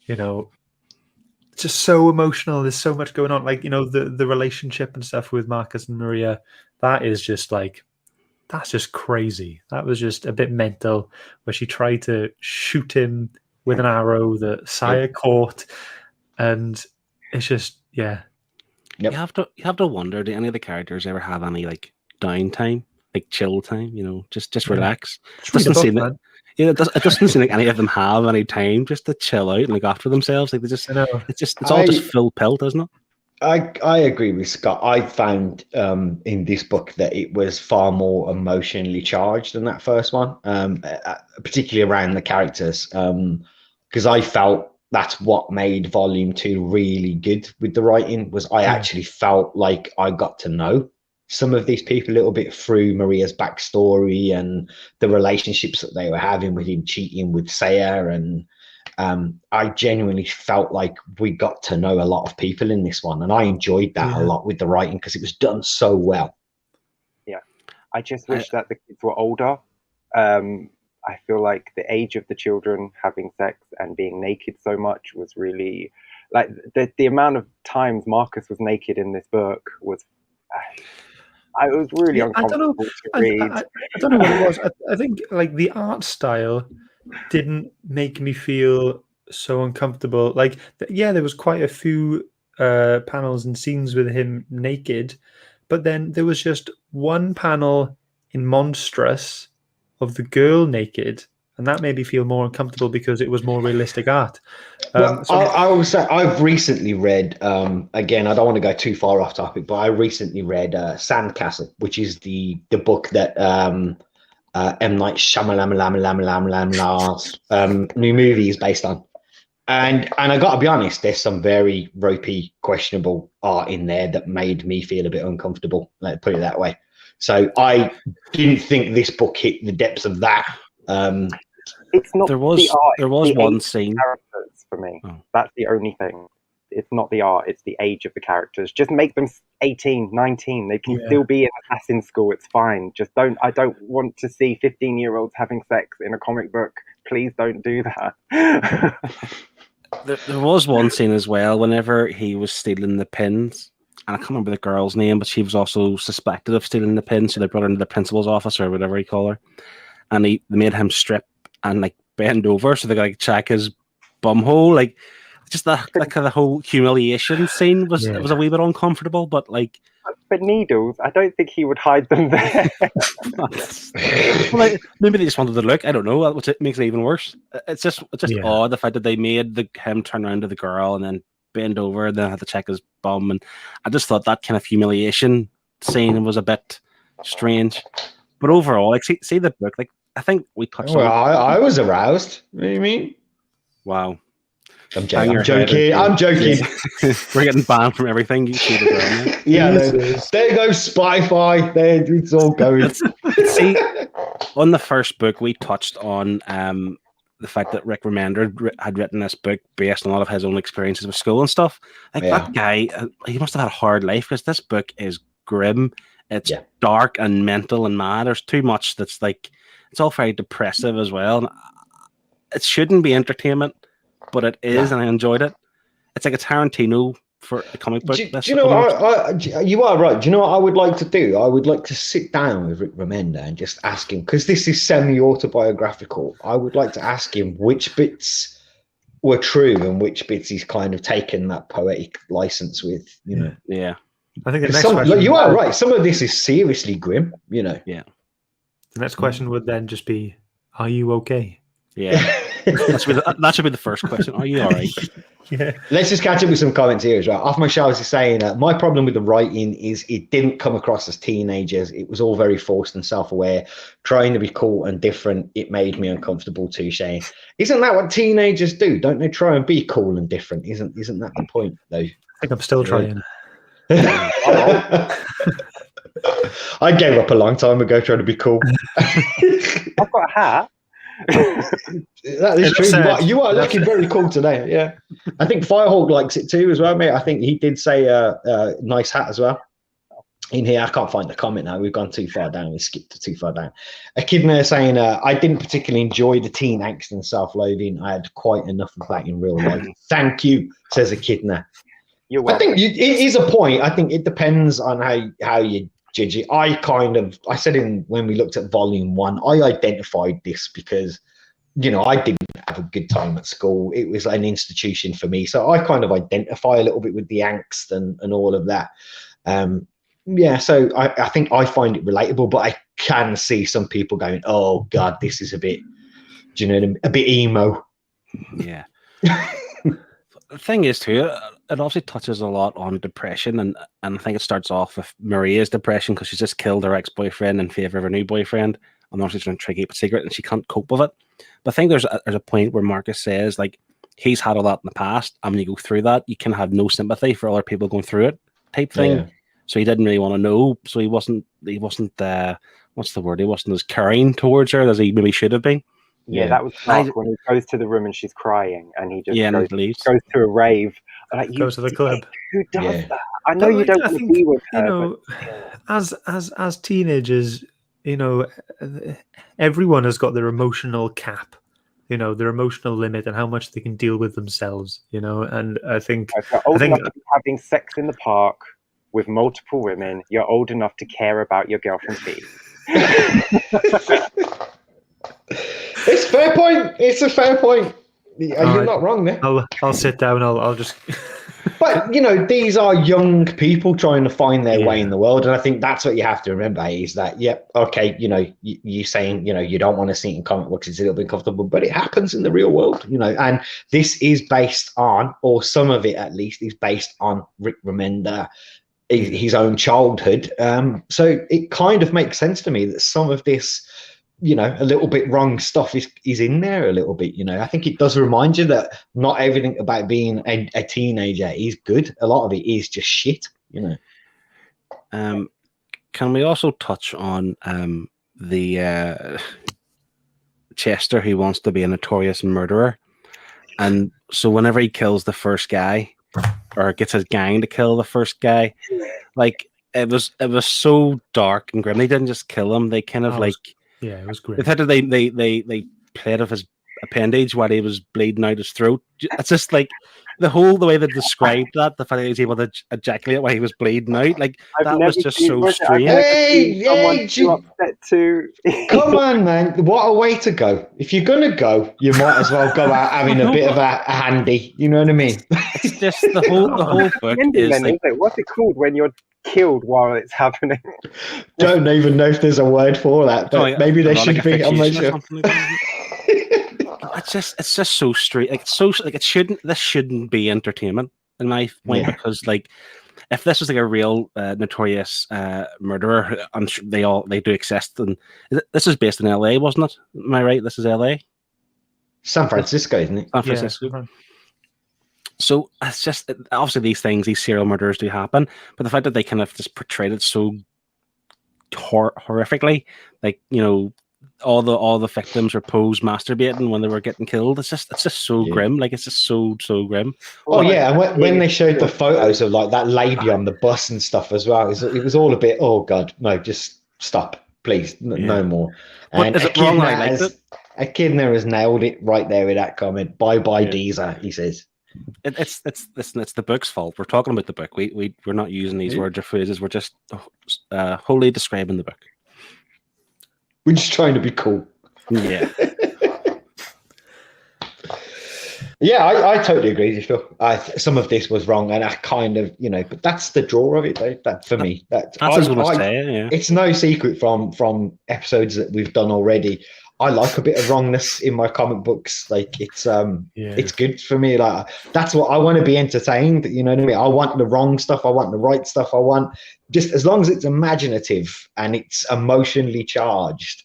just so emotional. There's so much going on, like the relationship and stuff with Marcus and Maria. That is just that's just crazy. That was just a bit mental, where she tried to shoot him with an arrow that Saya caught, and it's just Yep. You have to wonder, do any of the characters ever have any like downtime, like chill time? Just relax. It doesn't seem that. Yeah, it doesn't seem like any of them have any time just to chill out and look after themselves. Like it's all just full pelt, isn't it? I agree with Scott. I found in this book that it was far more emotionally charged than that first one, particularly around the characters, because I felt that's what made Volume 2 really good with the writing. Was I actually felt like I got to know some of these people a little bit through Maria's backstory and the relationships that they were having with him cheating with Saya, and I genuinely felt like we got to know a lot of people in this one, and I enjoyed that a lot with the writing because it was done so well. Yeah, I just wish that the kids were older. I feel like the age of the children having sex and being naked so much was really like the amount of times Marcus was naked in this book was. I was really uncomfortable to read. I don't know what it was. I think like the art style didn't make me feel so uncomfortable. Like, there was quite a few panels and scenes with him naked, but then there was just one panel in Monstrous of the girl naked, and that made me feel more uncomfortable because it was more realistic art. I will say I've recently read, again, I don't want to go too far off topic, but I recently read Sandcastle, which is the book that M. Night Shyamalan's new movie is based on. And I got to be honest, there's some very ropey, questionable art in there that made me feel a bit uncomfortable, let's put it that way. So I didn't think this book hit the depths of that. It's not there was one scene characters for me. That's the only thing. It's not the art, it's the age of the characters. Just make them 18, 19. They can still be in assassin school. It's fine. I don't want to see 15-year-olds having sex in a comic book. Please don't do that. There was one scene as well whenever he was stealing the pins. And I can't remember the girl's name, but she was also suspected of stealing the pins. So they brought her into the principal's office or whatever you call her. And they made him strip and like bend over so they could like check his bum hole. Like just that kind of whole humiliation scene was a wee bit uncomfortable, but like. But needles, I don't think he would hide them there. Well, maybe they just wanted to look. I don't know, which makes it even worse. It's just odd the fact that they made him turn around to the girl and then bend over and then had to check his bum. And I just thought that kind of humiliation scene was a bit strange. But overall, like see the book, like I think we touched on. I was aroused. What do you mean? Wow. I'm joking. We're getting banned from everything. You see the ground, there goes Spy-Fi. There, it's all going. See, on the first book, we touched on the fact that Rick Remender had written this book based on a lot of his own experiences with school and stuff. Like that guy, he must have had a hard life because this book is grim. It's dark and mental and mad. There's too much that's like, it's all very depressive as well. It shouldn't be entertainment, but it is, and I enjoyed it. It's like a Tarantino for a comic book. Do you know, you are right. Do you know what I would like to do? I would like to sit down with Rick Remender and just ask him, because this is semi-autobiographical, I would like to ask him which bits were true and which bits he's kind of taken that poetic license with, you know. Yeah. I think the next question. You are right. Some of this is seriously grim. You know. Yeah. The next question would then just be, "Are you okay?" Yeah. that should be the first question. Are you all right? Yeah. Let's just catch up with some comments here as well. Off my shelves is saying, my problem with the writing is it didn't come across as teenagers. It was all very forced and self-aware, trying to be cool and different. It made me uncomfortable too, Shane. Isn't that what teenagers do? Don't they try and be cool and different? Isn't that the point, though? I think I'm still trying. I gave up a long time ago trying to be cool. I've got a hat. That is true. You are looking very cool today. Yeah, I think Firehawk likes it too as well, mate. I think he did say nice hat as well. In here, I can't find the comment now. We've gone too far down. We skipped too far down. Echidna saying, I didn't particularly enjoy the teen angst and self-loathing. I had quite enough of that in real life. Thank you, says Echidna. I think it is a point. I think it depends on how you judge it. I said when we looked at volume 1, I identified this because, you know, I didn't have a good time at school. It was an institution for me. So I kind of identify a little bit with the angst and all of that. Yeah, so I think I find it relatable, but I can see some people going, oh, God, this is a bit, do you know what I mean? A bit emo. Yeah. The thing is, too, it obviously touches a lot on depression, and I think it starts off with Maria's depression because she's just killed her ex-boyfriend in favor of her new boyfriend, and obviously trying to try to keep it secret, and she can't cope with it. But I think there's a point where Marcus says, like, he's had a lot in the past, and when you go through that, you can have no sympathy for other people going through it, type thing. Yeah. So he didn't really want to know, so he wasn't what's the word? He wasn't as caring towards her as he maybe should have been. Yeah, that was dark when he goes to the room and she's crying, and he just goes to a rave. Like, goes to the club. Who does that? I know you don't want to be with her. You know, as teenagers, you know, everyone has got their emotional cap, you know, their emotional limit and how much they can deal with themselves, you know. And I think having sex in the park with multiple women, you're old enough to care about your girlfriend's feet. It's a fair point. It's a fair point. You're not wrong there. I'll sit down. I'll just. But you know, these are young people trying to find their way in the world, and I think that's what you have to remember is that, okay, you know, you saying, you know, you don't want to see it in comic books, it's a little bit uncomfortable, but it happens in the real world, you know. And this is based on, or some of it at least, is based on Rick Remender, his own childhood. So it kind of makes sense to me that some of this, you know, a little bit wrong stuff is in there a little bit, you know. I think it does remind you that not everything about being a teenager is good. A lot of it is just shit, you know. Can we also touch on the Chester who wants to be a notorious murderer? And so whenever he kills the first guy, or gets his gang to kill the first guy, like it was so dark and grim. They didn't just kill him; they kind of yeah, it was great. The fact that they played off his appendage while he was bleeding out his throat. It's just like the way they described that, the fact that he was able to ejaculate while he was bleeding out, like that was just so strange. Hey, come on, man! What a way to go! If you're gonna go, you might as well go out having a bit of a handy. You know what I mean? It's just the whole book is like, what's it called when you're killed while it's happening? Don't even know if there's a word for that, but maybe there should be. I'm not sure. It's just so straight. Like this shouldn't be entertainment in my point, because like if this was like a real notorious murderer, I'm sure they do exist. And this is based in LA, wasn't it? Am I right? This is LA, San Francisco, isn't it? San Francisco. Yeah. So it's just obviously these serial murders do happen, but the fact that they kind of just portrayed it so horrifically, like, you know, all the victims were posed masturbating when they were getting killed. It's just so grim. Like, it's just so grim. Oh yeah, and when they showed the photos of like that lady on the bus and stuff as well, it was all a bit, oh God, no, just stop, please, no more. And is it wrong? Echidna has nailed it right there with that comment. Bye Deezer, he says. It's the book's fault. We're talking about the book. We're not using these words or phrases. We're just wholly describing the book. We're just trying to be cool. Yeah. Yeah, I totally agree with you, Phil. Some of this was wrong, and I kind of, but that's the draw of it, though. That for me, That's what I was going to say. Yeah, it's no secret from episodes that we've done already. I like a bit of wrongness in my comic books. Like it's good for me. Like that's what I want to be entertained. You know what I mean? I want the wrong stuff. I want the right stuff. I want just as long as it's imaginative and it's emotionally charged,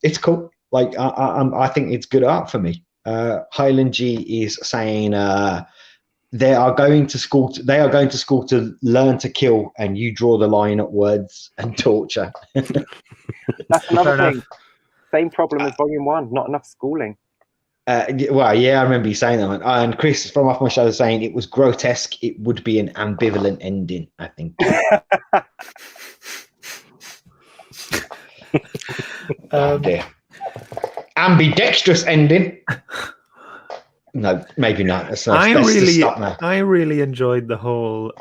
it's cool. Like I think it's good art for me. Highland G is saying they are going to school. They are going to school to learn to kill, and you draw the line at words and torture. That's another thing. Same problem as Volume 1. Not enough schooling. Well, yeah, I remember you saying that. And Chris from Off My Shadow saying it was grotesque. It would be an ambivalent ending, I think. Dear. Ambidextrous ending. No, maybe not. I really enjoyed the whole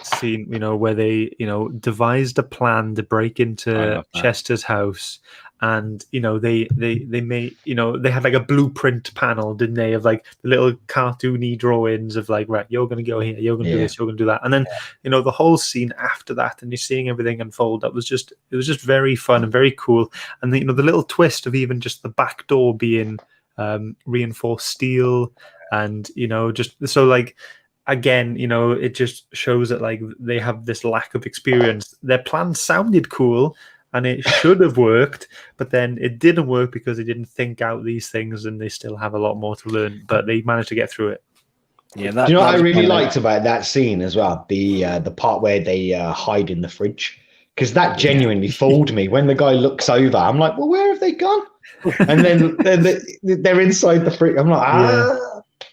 scene, where they, devised a plan to break into Chester's house, and they made, they had like a blueprint panel, didn't they, of like the little cartoony drawings of like, right, you're going to go here, you're going to do this, you're going to do that, and then the whole scene after that, and you're seeing everything unfold. It was just very fun and very cool, and the little twist of even just the back door being reinforced steel, and just so like again, it just shows that like they have this lack of experience. Their plan sounded cool and it should have worked, but then it didn't work because they didn't think out these things, and they still have a lot more to learn, but they managed to get through it. Yeah, do you know what I really liked about that scene as well? The part where they hide in the fridge, because that genuinely fooled me. When the guy looks over, I'm like, well, where have they gone? And then they're inside the fridge. I'm like,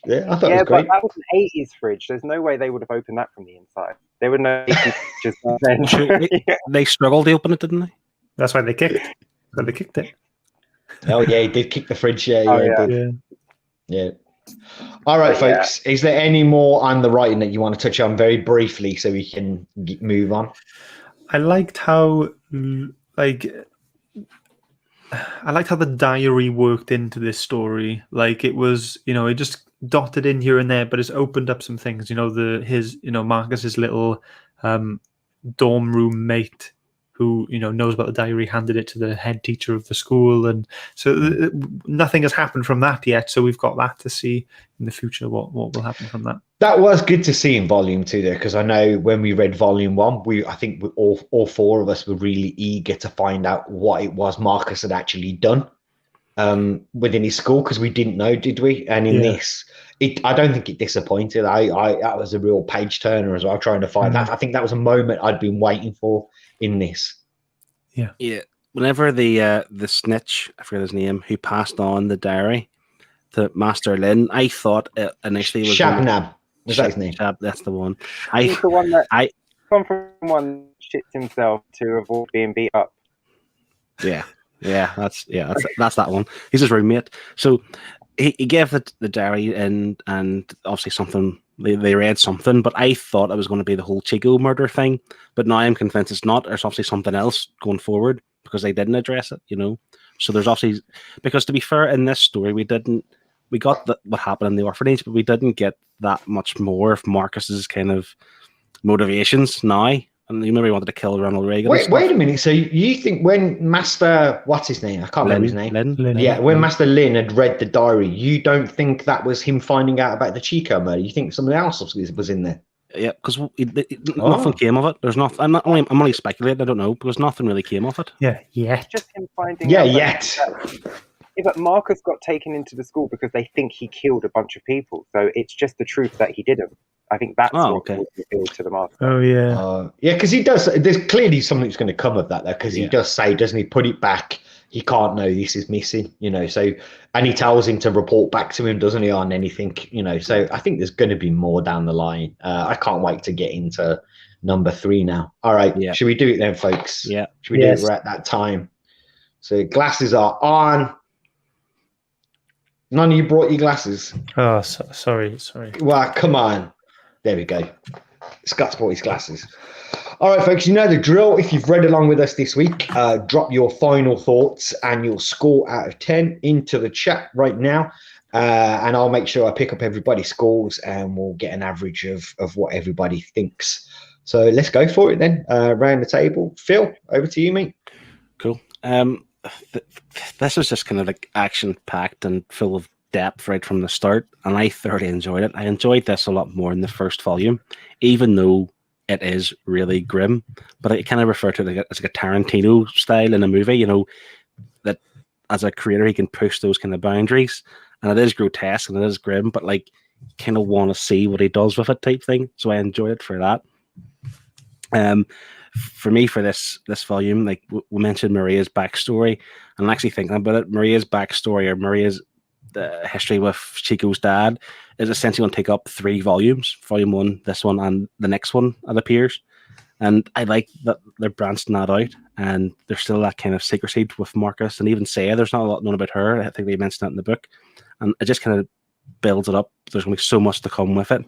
yeah, I thought it was great. But that was an 80s fridge. There's no way they would have opened that from the inside. They would know just then. They struggled to open it, didn't they? That's why they kicked. So they kicked it. Oh yeah, he did kick the fridge. Yeah. All right, folks. Is there any more on the writing that you want to touch on very briefly so we can move on? I liked how the diary worked into this story. Like it was, it just dotted in here and there, but it's opened up some things. Marcus's little dorm room mate who knows about the diary handed it to the head teacher of the school, and so nothing has happened from that yet. So we've got that to see in the future what will happen from that. That was good to see in Volume 2 there, because I know when we read Volume 1, I think all four of us were really eager to find out what it was Marcus had actually done within his school, because we didn't know, did we? And in this, I don't think it disappointed. That was a real page turner as well, trying to find that. I think that was a moment I'd been waiting for in this. Yeah. Whenever the snitch, I forget his name, who passed on the diary to Master Lin, I thought it initially was Shabnam. Was that his name? That's the one. He's the one that come from one shits himself to avoid being beat up. Yeah, that's that one. He's his roommate. So he gave the diary and obviously something. They read something, but I thought it was going to be the whole Chico murder thing. But now I'm convinced it's not. There's obviously something else going forward because they didn't address it, So there's obviously, because to be fair, in this story, we got what happened in the orphanage, but we didn't get that much more of Marcus's kind of motivations now. And you remember he wanted to kill Ronald Reagan. Wait a minute. So you think when Master, what's his name? I can't remember his name. Lin. Yeah, when Master Lin had read the diary, you don't think that was him finding out about the Chico murder? You think something else was in there? Yeah, because nothing came of it. There's nothing. I'm only speculating. I don't know, because nothing really came of it. Yeah, it's just him finding out. Yeah, yet. Yeah, but Marcus got taken into the school because they think he killed a bunch of people. So it's just the truth that he didn't. I think that's what was revealed to the Master. Oh, yeah. Yeah, because he does. There's clearly something's going to come of that, though, because he does say, doesn't he, put it back. He can't know this is missing, So, and he tells him to report back to him, doesn't he, on anything, So I think there's going to be more down the line. I can't wait to get into number 3 now. All right, should we do it then, folks? Yeah. Should we do it? We're at that time. So glasses are on. None of you brought your glasses. Oh, sorry. Well, come on. There we go. Scott's brought his glasses. All right, folks, you know the drill. If you've read along with us this week, drop your final thoughts and your score out of 10 into the chat right now. and I'll make sure I pick up everybody's scores, and we'll get an average of what everybody thinks. So let's go for it then. Round the table. Phil, over to you, mate. Cool. This was just kind of like action-packed and full of depth right from the start, and I thoroughly enjoyed it. I enjoyed this a lot more in the first volume, even though it is really grim. But I kind of refer to it as like a Tarantino style in a movie, you know, that as a creator he can push those kind of boundaries, and it is grotesque and it is grim, but like kind of want to see what he does with it type thing. So I enjoyed it for that. For me, for this volume, like we mentioned Maria's backstory, and I'm actually thinking about it. Maria's backstory, or Maria's history with Chico's dad, is essentially going to take up 3 volumes. Volume 1, this one, and the next one, it appears. And I like that they're branching that out, and there's still that kind of secrecy with Marcus, and even Saya. There's not a lot known about her. I think they mentioned that in the book, and it just kind of builds it up. There's going to be so much to come with it.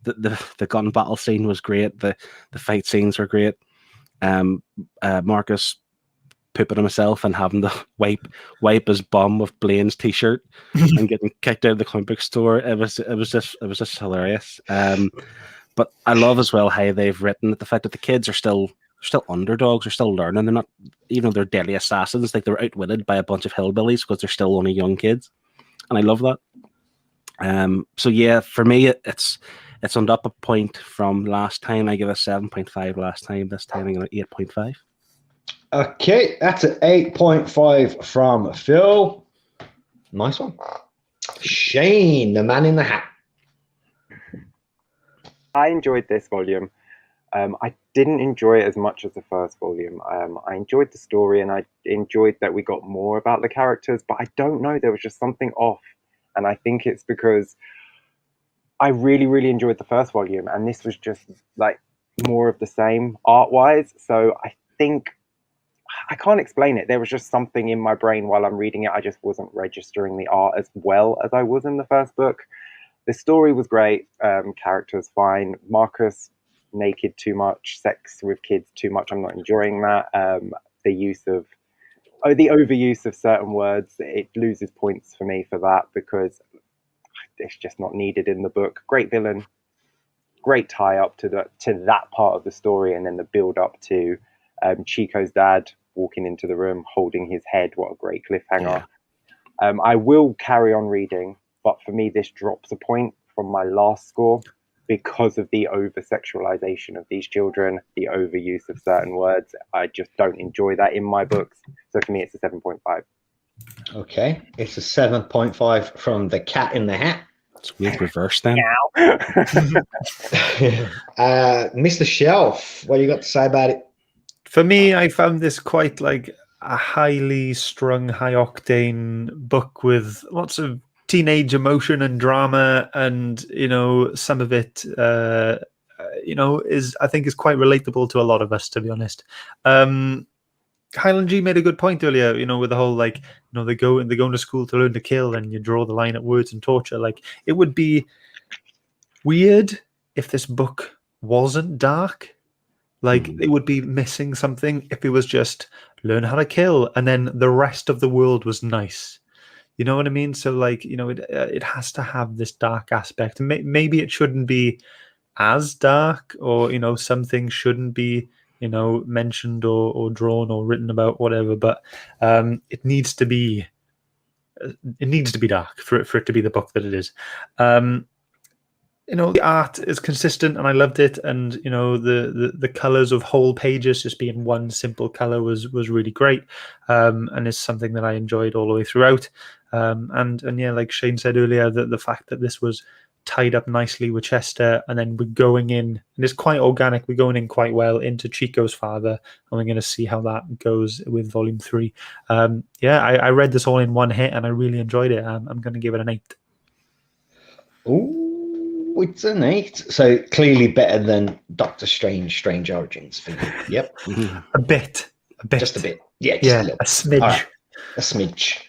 The gun battle scene was great. The fight scenes were great. Marcus pooping himself and having to wipe his bum with Blaine's t-shirt and getting kicked out of the comic book store. It was just hilarious. But I love as well how they've written the fact that the kids are still underdogs, they're still learning. They're not, even though they're deadly assassins, like they're outwitted by a bunch of hillbillies because they're still only young kids, and I love that. So yeah, for me, it's on up a point from last time. I give a 7.5 last time. This time I give it 8.5. Okay, that's an 8.5 from Phil. Nice one. Shane, the man in the hat. I enjoyed this volume. I didn't enjoy it as much as the first volume. I enjoyed the story, and I enjoyed that we got more about the characters, but I don't know, there was just something off. And I think it's because I really, really enjoyed the first volume, and this was just like more of the same art-wise. So I think, I can't explain it. There was just something in my brain while I'm reading it. I just wasn't registering the art as well as I was in the first book. The story was great. Characters fine. Marcus, naked too much. Sex with kids too much. I'm not enjoying that. The overuse of certain words, it loses points for me for that, because it's just not needed in the book. Great villain, great tie up to that part of the story, and then the build up to Chico's dad walking into the room holding his head. What a great cliffhanger. Yeah. I will carry on reading, but for me this drops a point from my last score because of the over-sexualization of these children, the overuse of certain words. I just don't enjoy that in my books. So for me, it's a 7.5. Okay, it's a 7.5 from the cat in the hat. It's weird reverse then. Mr. Shelf, what do you got to say about it? For me, I found this quite like a highly strung, high octane book with lots of teenage emotion and drama, and some of it I think is quite relatable to a lot of us, to be honest. Highland G made a good point earlier, with the whole they're going to school to learn to kill, and you draw the line at words and torture. Like, it would be weird if this book wasn't dark. Like, it would be missing something if it was just learn how to kill and then the rest of the world was nice. You know what I mean? So it has to have this dark aspect. Maybe it shouldn't be as dark, or some things shouldn't be mentioned or drawn or written about, whatever. But it needs to be dark for it to be the book that it is. The art is consistent, and I loved it. And the colors of whole pages just being one simple color was really great, and it's something that I enjoyed all the way throughout. And yeah, like Shane said earlier, the fact that this was tied up nicely with Chester, and then we're going in, and it's quite organic. We're going in quite well into Chico's father, and we're going to see how that goes with Volume 3. I read this all in one hit, and I really enjoyed it. I'm going to give it an 8. Ooh, it's an 8. So clearly better than Doctor Strange, Strange Origins for you. Yep. A bit. Just a bit. Yeah, just a smidge. All right. A smidge.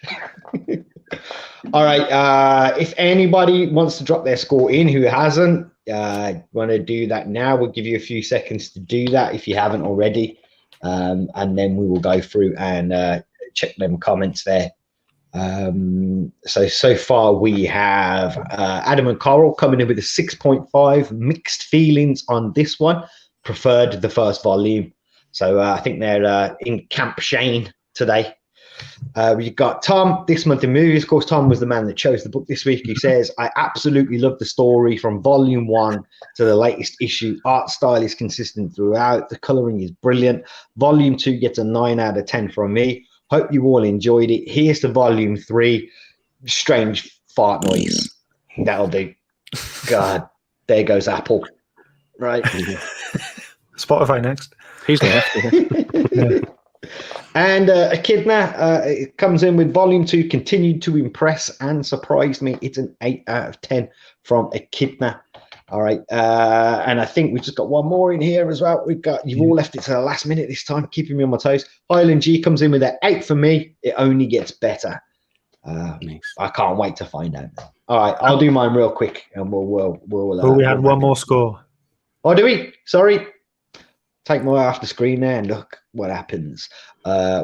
All right. If anybody wants to drop their score in who hasn't, want to do that now, we'll give you a few seconds to do that if you haven't already. And then we will go through and check them comments there. So far we have Adam and Coral coming in with a 6.5. Mixed feelings on this one. Preferred the first volume. So I think they're in Camp Shane today. We've got Tom this month in movies. Of course, Tom was the man that chose the book this week. He says, I absolutely love the story from volume 1 to the latest issue. Art style is consistent throughout. The coloring is brilliant. Volume 2 gets a 9 out of 10 from me. Hope you all enjoyed it. Here's to volume 3. Strange fart noise. That'll do. God, there goes Apple. Right. Spotify next. Who's left? Yeah. And Echidna it comes in with volume 2, continued to impress and surprise me. It's an 8 out of 10 from Echidna. All right. And I think we've just got one more in here as well. You've all left it to the last minute this time, keeping me on my toes. Highland G comes in with an 8 for me. It only gets better. Nice. I can't wait to find out. All right, I'll do mine real quick, and we'll we had one more score. Oh, do we? Sorry. Take my eye off the screen there and look what happens.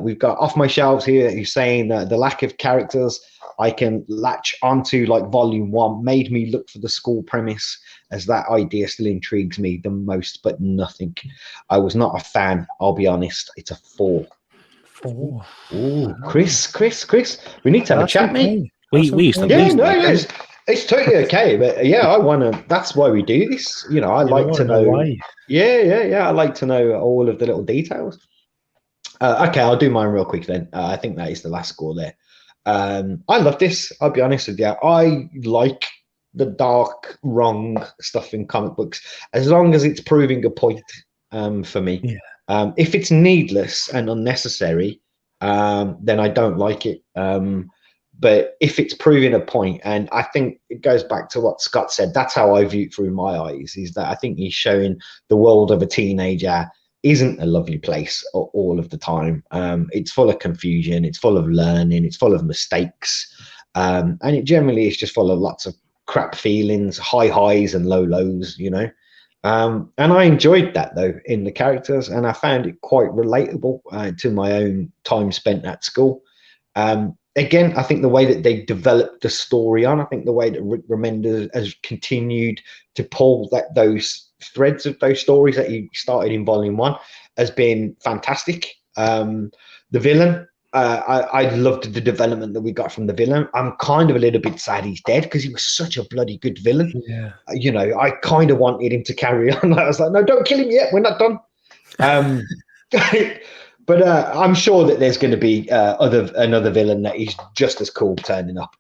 We've got off my shelves here who's saying that the lack of characters I can latch onto, like volume 1, made me look for the school premise, as that idea still intrigues me the most, but nothing. I was not a fan, I'll be honest. It's a 4. 4. Ooh, Chris. We need to have a chat, mate. We used to. It's totally okay, but yeah, I want to. That's why we do this. You know, I like to know. Why. Yeah. I like to know all of the little details. Okay, I'll do mine real quick then. I think that is the last score there. I love this. I'll be honest with you. I like the dark, wrong stuff in comic books, as long as it's proving a point for me. Yeah. If it's needless and unnecessary, then I don't like it. But if it's proving a point, and I think it goes back to what Scott said, that's how I view it through my eyes, is that I think he's showing the world of a teenager isn't a lovely place all of the time. It's full of confusion, it's full of learning, it's full of mistakes, and it generally is just full of lots of crap feelings, high highs and low lows, you know. And I enjoyed that, though, in the characters, and I found it quite relatable to my own time spent at school. Again, I think the way that they developed the story on, I think the way that Rick Remender has continued to pull those threads of those stories that he started in volume 1 has been fantastic. The villain, I loved the development that we got from the villain. I'm kind of a little bit sad he's dead, because he was such a bloody good villain. Yeah. You know, I kind of wanted him to carry on. I was like, no, don't kill him yet. We're not done. But I'm sure that there's going to be another villain that is just as cool turning up,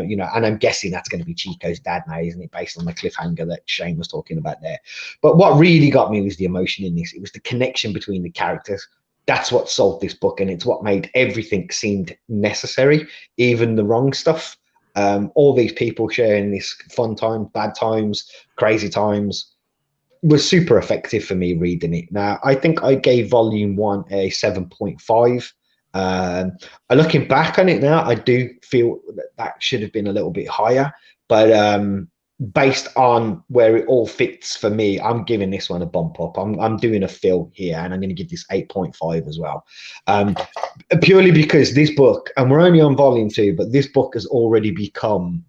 you know, and I'm guessing that's going to be Chico's dad now, isn't it, based on the cliffhanger that Shane was talking about there. But what really got me was the emotion in this. It was the connection between the characters. That's what sold this book, and it's what made everything seemed necessary, even the wrong stuff. All these people sharing this fun time, bad times, crazy times, was super effective for me reading it. Now, I think I gave volume 1 a 7.5. Looking back on it now, I do feel that should have been a little bit higher, but based on where it all fits for me, I'm giving this one a bump up. I'm doing a fill here, and I'm going to give this 8.5 as well, purely because this book, and we're only on volume 2, but this book has already becoming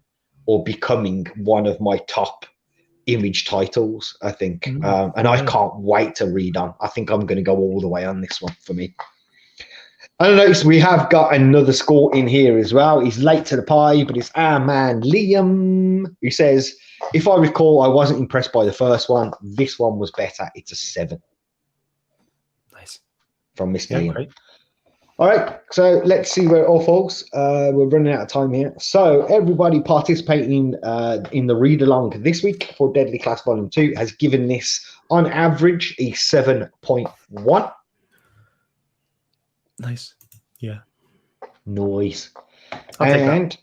one of my top Image titles, I think, and I can't wait to read on. I think I'm going to go all the way on this one for me. I notice we have got another score in here as well. He's late to the party, but it's our man Liam, who says, if I recall, I wasn't impressed by the first one. This one was better. It's a 7. Nice. From Mr. Liam. Great. All right, so let's see where it all falls. We're running out of time here. So everybody participating in the read-along this week for Deadly Class Volume 2 has given this, on average, a 7.1. Nice. Yeah. Noise. I'll take And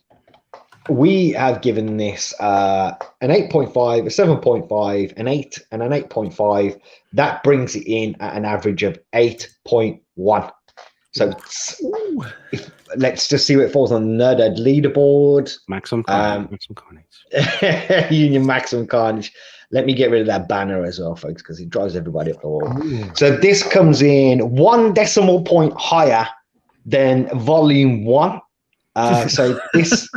we have given this an 8.5, a 7.5, an 8, and an 8.5. That brings it in at an average of 8.1. So let's just see what it falls on the Nerd leaderboard. Maximum Carnage. Union Maximum Carnage. Let me get rid of that banner as well, folks, because it drives everybody up the wall. So this comes in 1 decimal point higher than volume 1. So this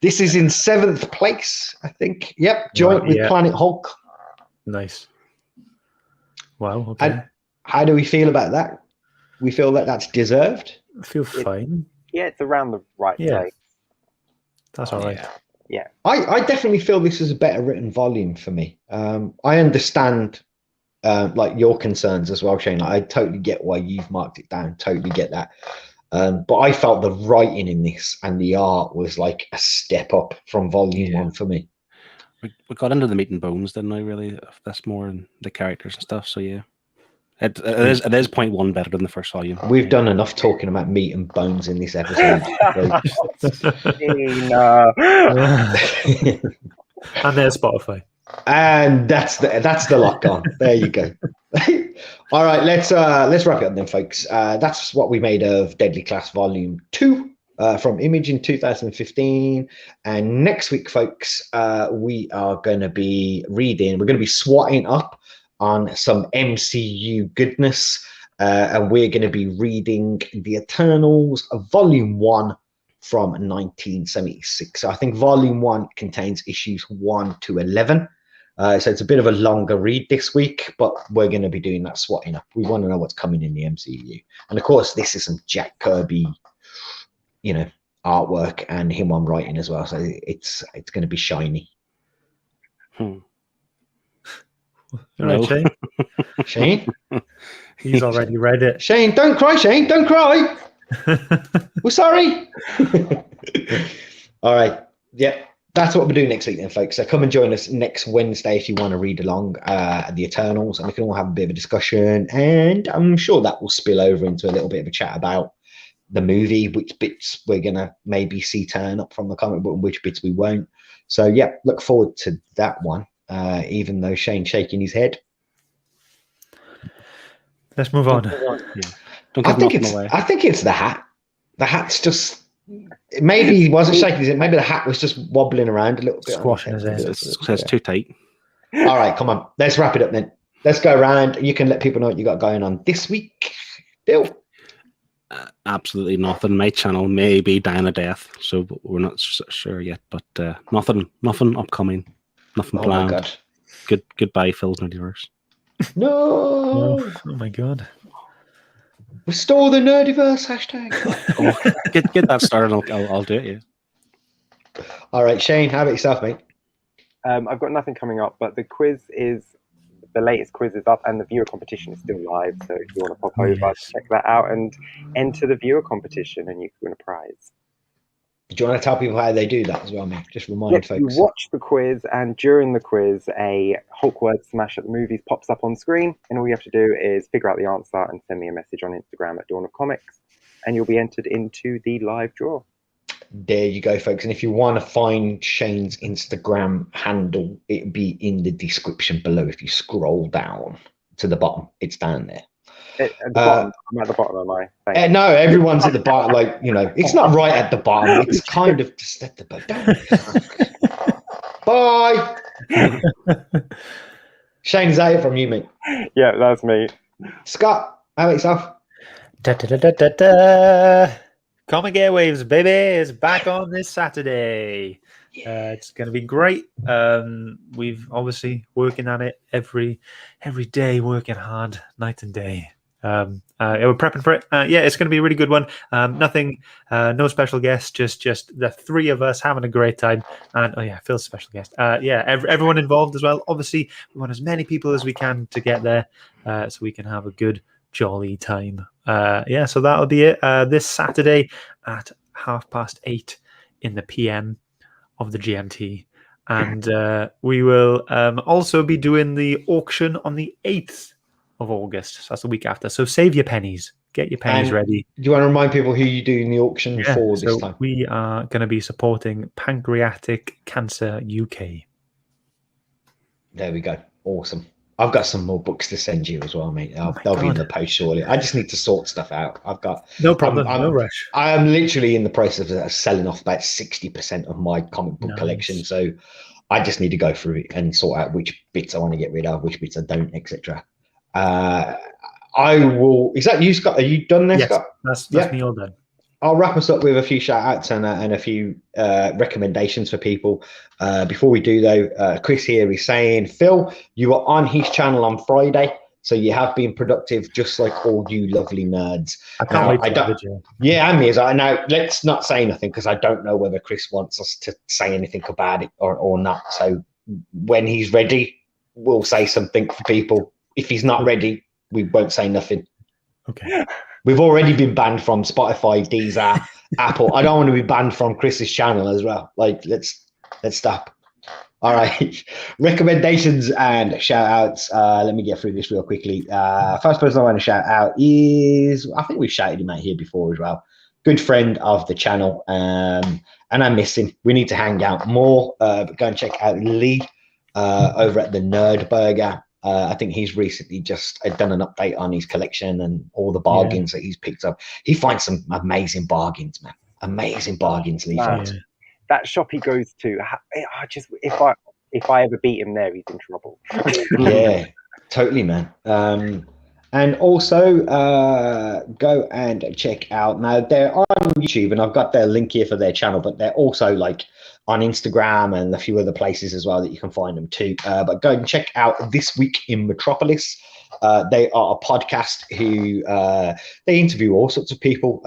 this is in 7th place, I think. Yep, joint with Planet Hulk. Nice. Wow. Okay. And how do we feel about that? We feel that that's deserved. I feel fine. It's around the right place. That's all right. Yeah. I definitely feel this is a better written volume for me. I understand like your concerns as well, Shane. I totally get why you've marked it down. Totally get that. But I felt the writing in this and the art was like a step up from volume 1 for me. We got into the meat and bones, didn't I? Really, that's more in the characters and stuff. So yeah, it is 0.1 better than the first volume. We've done enough talking about meat and bones in this episode. And there's Spotify. And that's the lock gone. There you go. All right, let's wrap it up then, folks. That's what we made of Deadly Class Volume 2 from Image in 2015. And next week, folks, we are going to be swatting up on some MCU goodness. And we're going to be reading The Eternals Volume 1 from 1976. So I think Volume 1 contains issues 1 to 11. So it's a bit of a longer read this week, but we're going to be doing that swatting up. We want to know what's coming in the MCU. And of course, this is some Jack Kirby, artwork and him on writing as well. So it's going to be shiny. All right, Shane? Shane? He's already read it. Shane, don't cry, Shane. Don't cry. We're sorry. All right. Yep. That's what we're doing next week then, folks. So come and join us next Wednesday if you want to read along The Eternals, and we can all have a bit of a discussion. And I'm sure that will spill over into a little bit of a chat about the movie, which bits we're going to maybe see turn up from the comic book and which bits we won't. So, yeah, look forward to that one, even though Shane's shaking his head. Let's move on. Yeah. I think it's the hat. The hat's just... Maybe he wasn't shaking his head. Maybe the hat was just wobbling around a little bit. Squashing his head. It's too tight. All right, come on. Let's wrap it up then. Let's go around. You can let people know what you got going on this week. Bill? Absolutely nothing. My channel may be dying a death, so we're not sure yet. But nothing upcoming. Nothing planned. Oh, my God. Goodbye, Phil's Nerdiverse. No. Oh, my God. Restore the Nerdiverse hashtag. Get that started. I'll do it. Yeah. All right, Shane, how about yourself, mate? I've got nothing coming up, but the latest quiz is up, and the viewer competition is still live. So if you want to pop over, check that out and enter the viewer competition, and you can win a prize. Do you want to tell people how they do that as well, mate? Just remind folks. You watch the quiz, and during the quiz, a Hulk word smash at the movies pops up on screen, and all you have to do is figure out the answer and send me a message on Instagram at Dawn of Comics, and you'll be entered into the live draw. There you go, folks. And if you want to find Shane's Instagram handle, it'll be in the description below. If you scroll down to the bottom, it's down there. At the bottom. I'm at the bottom, am I? No, everyone's at the bottom. Like, it's not right at the bottom. It's kind of just at the bottom. Bye. Shane, is that it from you, mate? Yeah, that's me. Scott, how about yourself? Comic Airwaves, baby, is back on this Saturday. It's going to be great. We've obviously working at it every day, working hard, night and day. We're prepping for it. It's going to be a really good one. No special guests, just the three of us having a great time. And Phil's special guest. Everyone involved as well. Obviously, we want as many people as we can to get there, so we can have a good, jolly time. So that'll be it. This Saturday at 8:30 in the PM of the GMT. And we will also be doing the auction on the 8th of August. So that's the week after. So save your pennies. Get your pennies ready. Do you want to remind people who you're doing the auction for this time? We are going to be supporting Pancreatic Cancer UK. There we go. Awesome. I've got some more books to send you as well, mate. They'll be in the post shortly. I just need to sort stuff out. I've got no problem. No rush. I'm literally in the process of selling off about 60% of my comic book collection. So I just need to go through it and sort out which bits I want to get rid of, which bits I don't, etc. I will. Is that you, Scott? Are you done there, yes, Scott? That's me all done. I'll wrap us up with a few shout outs and a few recommendations for people. Before we do, though, Chris here is saying, Phil, you were on his channel on Friday, so you have been productive, just like all you lovely nerds. I can't wait to have it. Yeah, and me as I know. Let's not say nothing because I don't know whether Chris wants us to say anything about it or not. So when he's ready, we'll say something for people. If he's not ready, we won't say nothing. Okay. We've already been banned from Spotify, Deezer, Apple. I don't want to be banned from Chris's channel as well. Like, let's stop. All right. Recommendations and shout outs. Let me get through this real quickly. First person I want to shout out is, I think we've shouted him out here before as well. Good friend of the channel. And I miss him. We need to hang out more. But go and check out Lee over at the Nerd Burger. I think he's recently just done an update on his collection and all the bargains that he's picked up. He finds some amazing bargains, man. Amazing bargains, Lee. That shop he goes to, if I ever beat him there, he's in trouble. Yeah, totally, man. And also go and check out. Now they're on YouTube, and I've got their link here for their channel, but they're also like on Instagram and a few other places as well that you can find them too. But go and check out This Week in Metropolis. They are a podcast who they interview all sorts of people,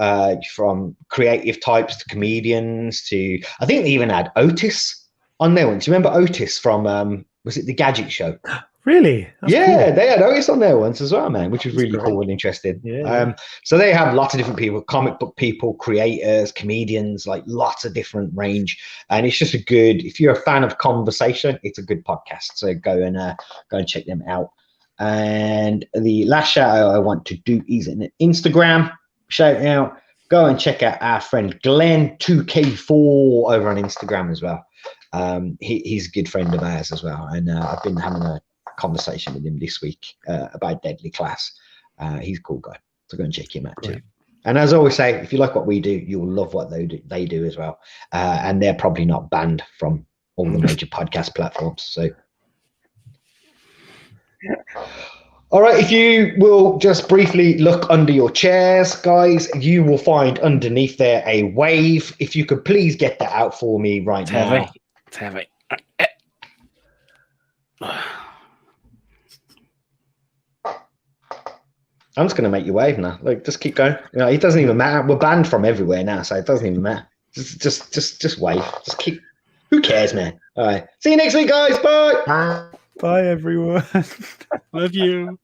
from creative types to comedians to, I think they even had Otis on there once. You remember Otis from was it the Gadget Show? Really? That's yeah, cool. they had Otis on there once as well, man, which was really cool and interesting. Yeah. So they have lots of different people, comic book people, creators, comedians, like lots of different range. And it's just a good, if you're a fan of conversation, it's a good podcast. So go and check them out. And the last shout out I want to do is an Instagram shout out. Go and check out our friend Glenn 2K4 over on Instagram as well. He's a good friend of ours as well. And I've been having a conversation with him this week about Deadly Class. He's a cool guy, so go and check him out too. And as I always say, if you like what we do, you'll love what they do as well. And they're probably not banned from all the major podcast platforms. So all right, if you will just briefly look under your chairs, guys, you will find underneath there a wave. If you could please get that out for me right now. It's heavy. I'm just going to make you wave now. Like, just keep going. You know, it doesn't even matter. We're banned from everywhere now, so it doesn't even matter. Just wave. Just keep. Who cares, man? All right. See you next week, guys. Bye. Bye, everyone. Love you.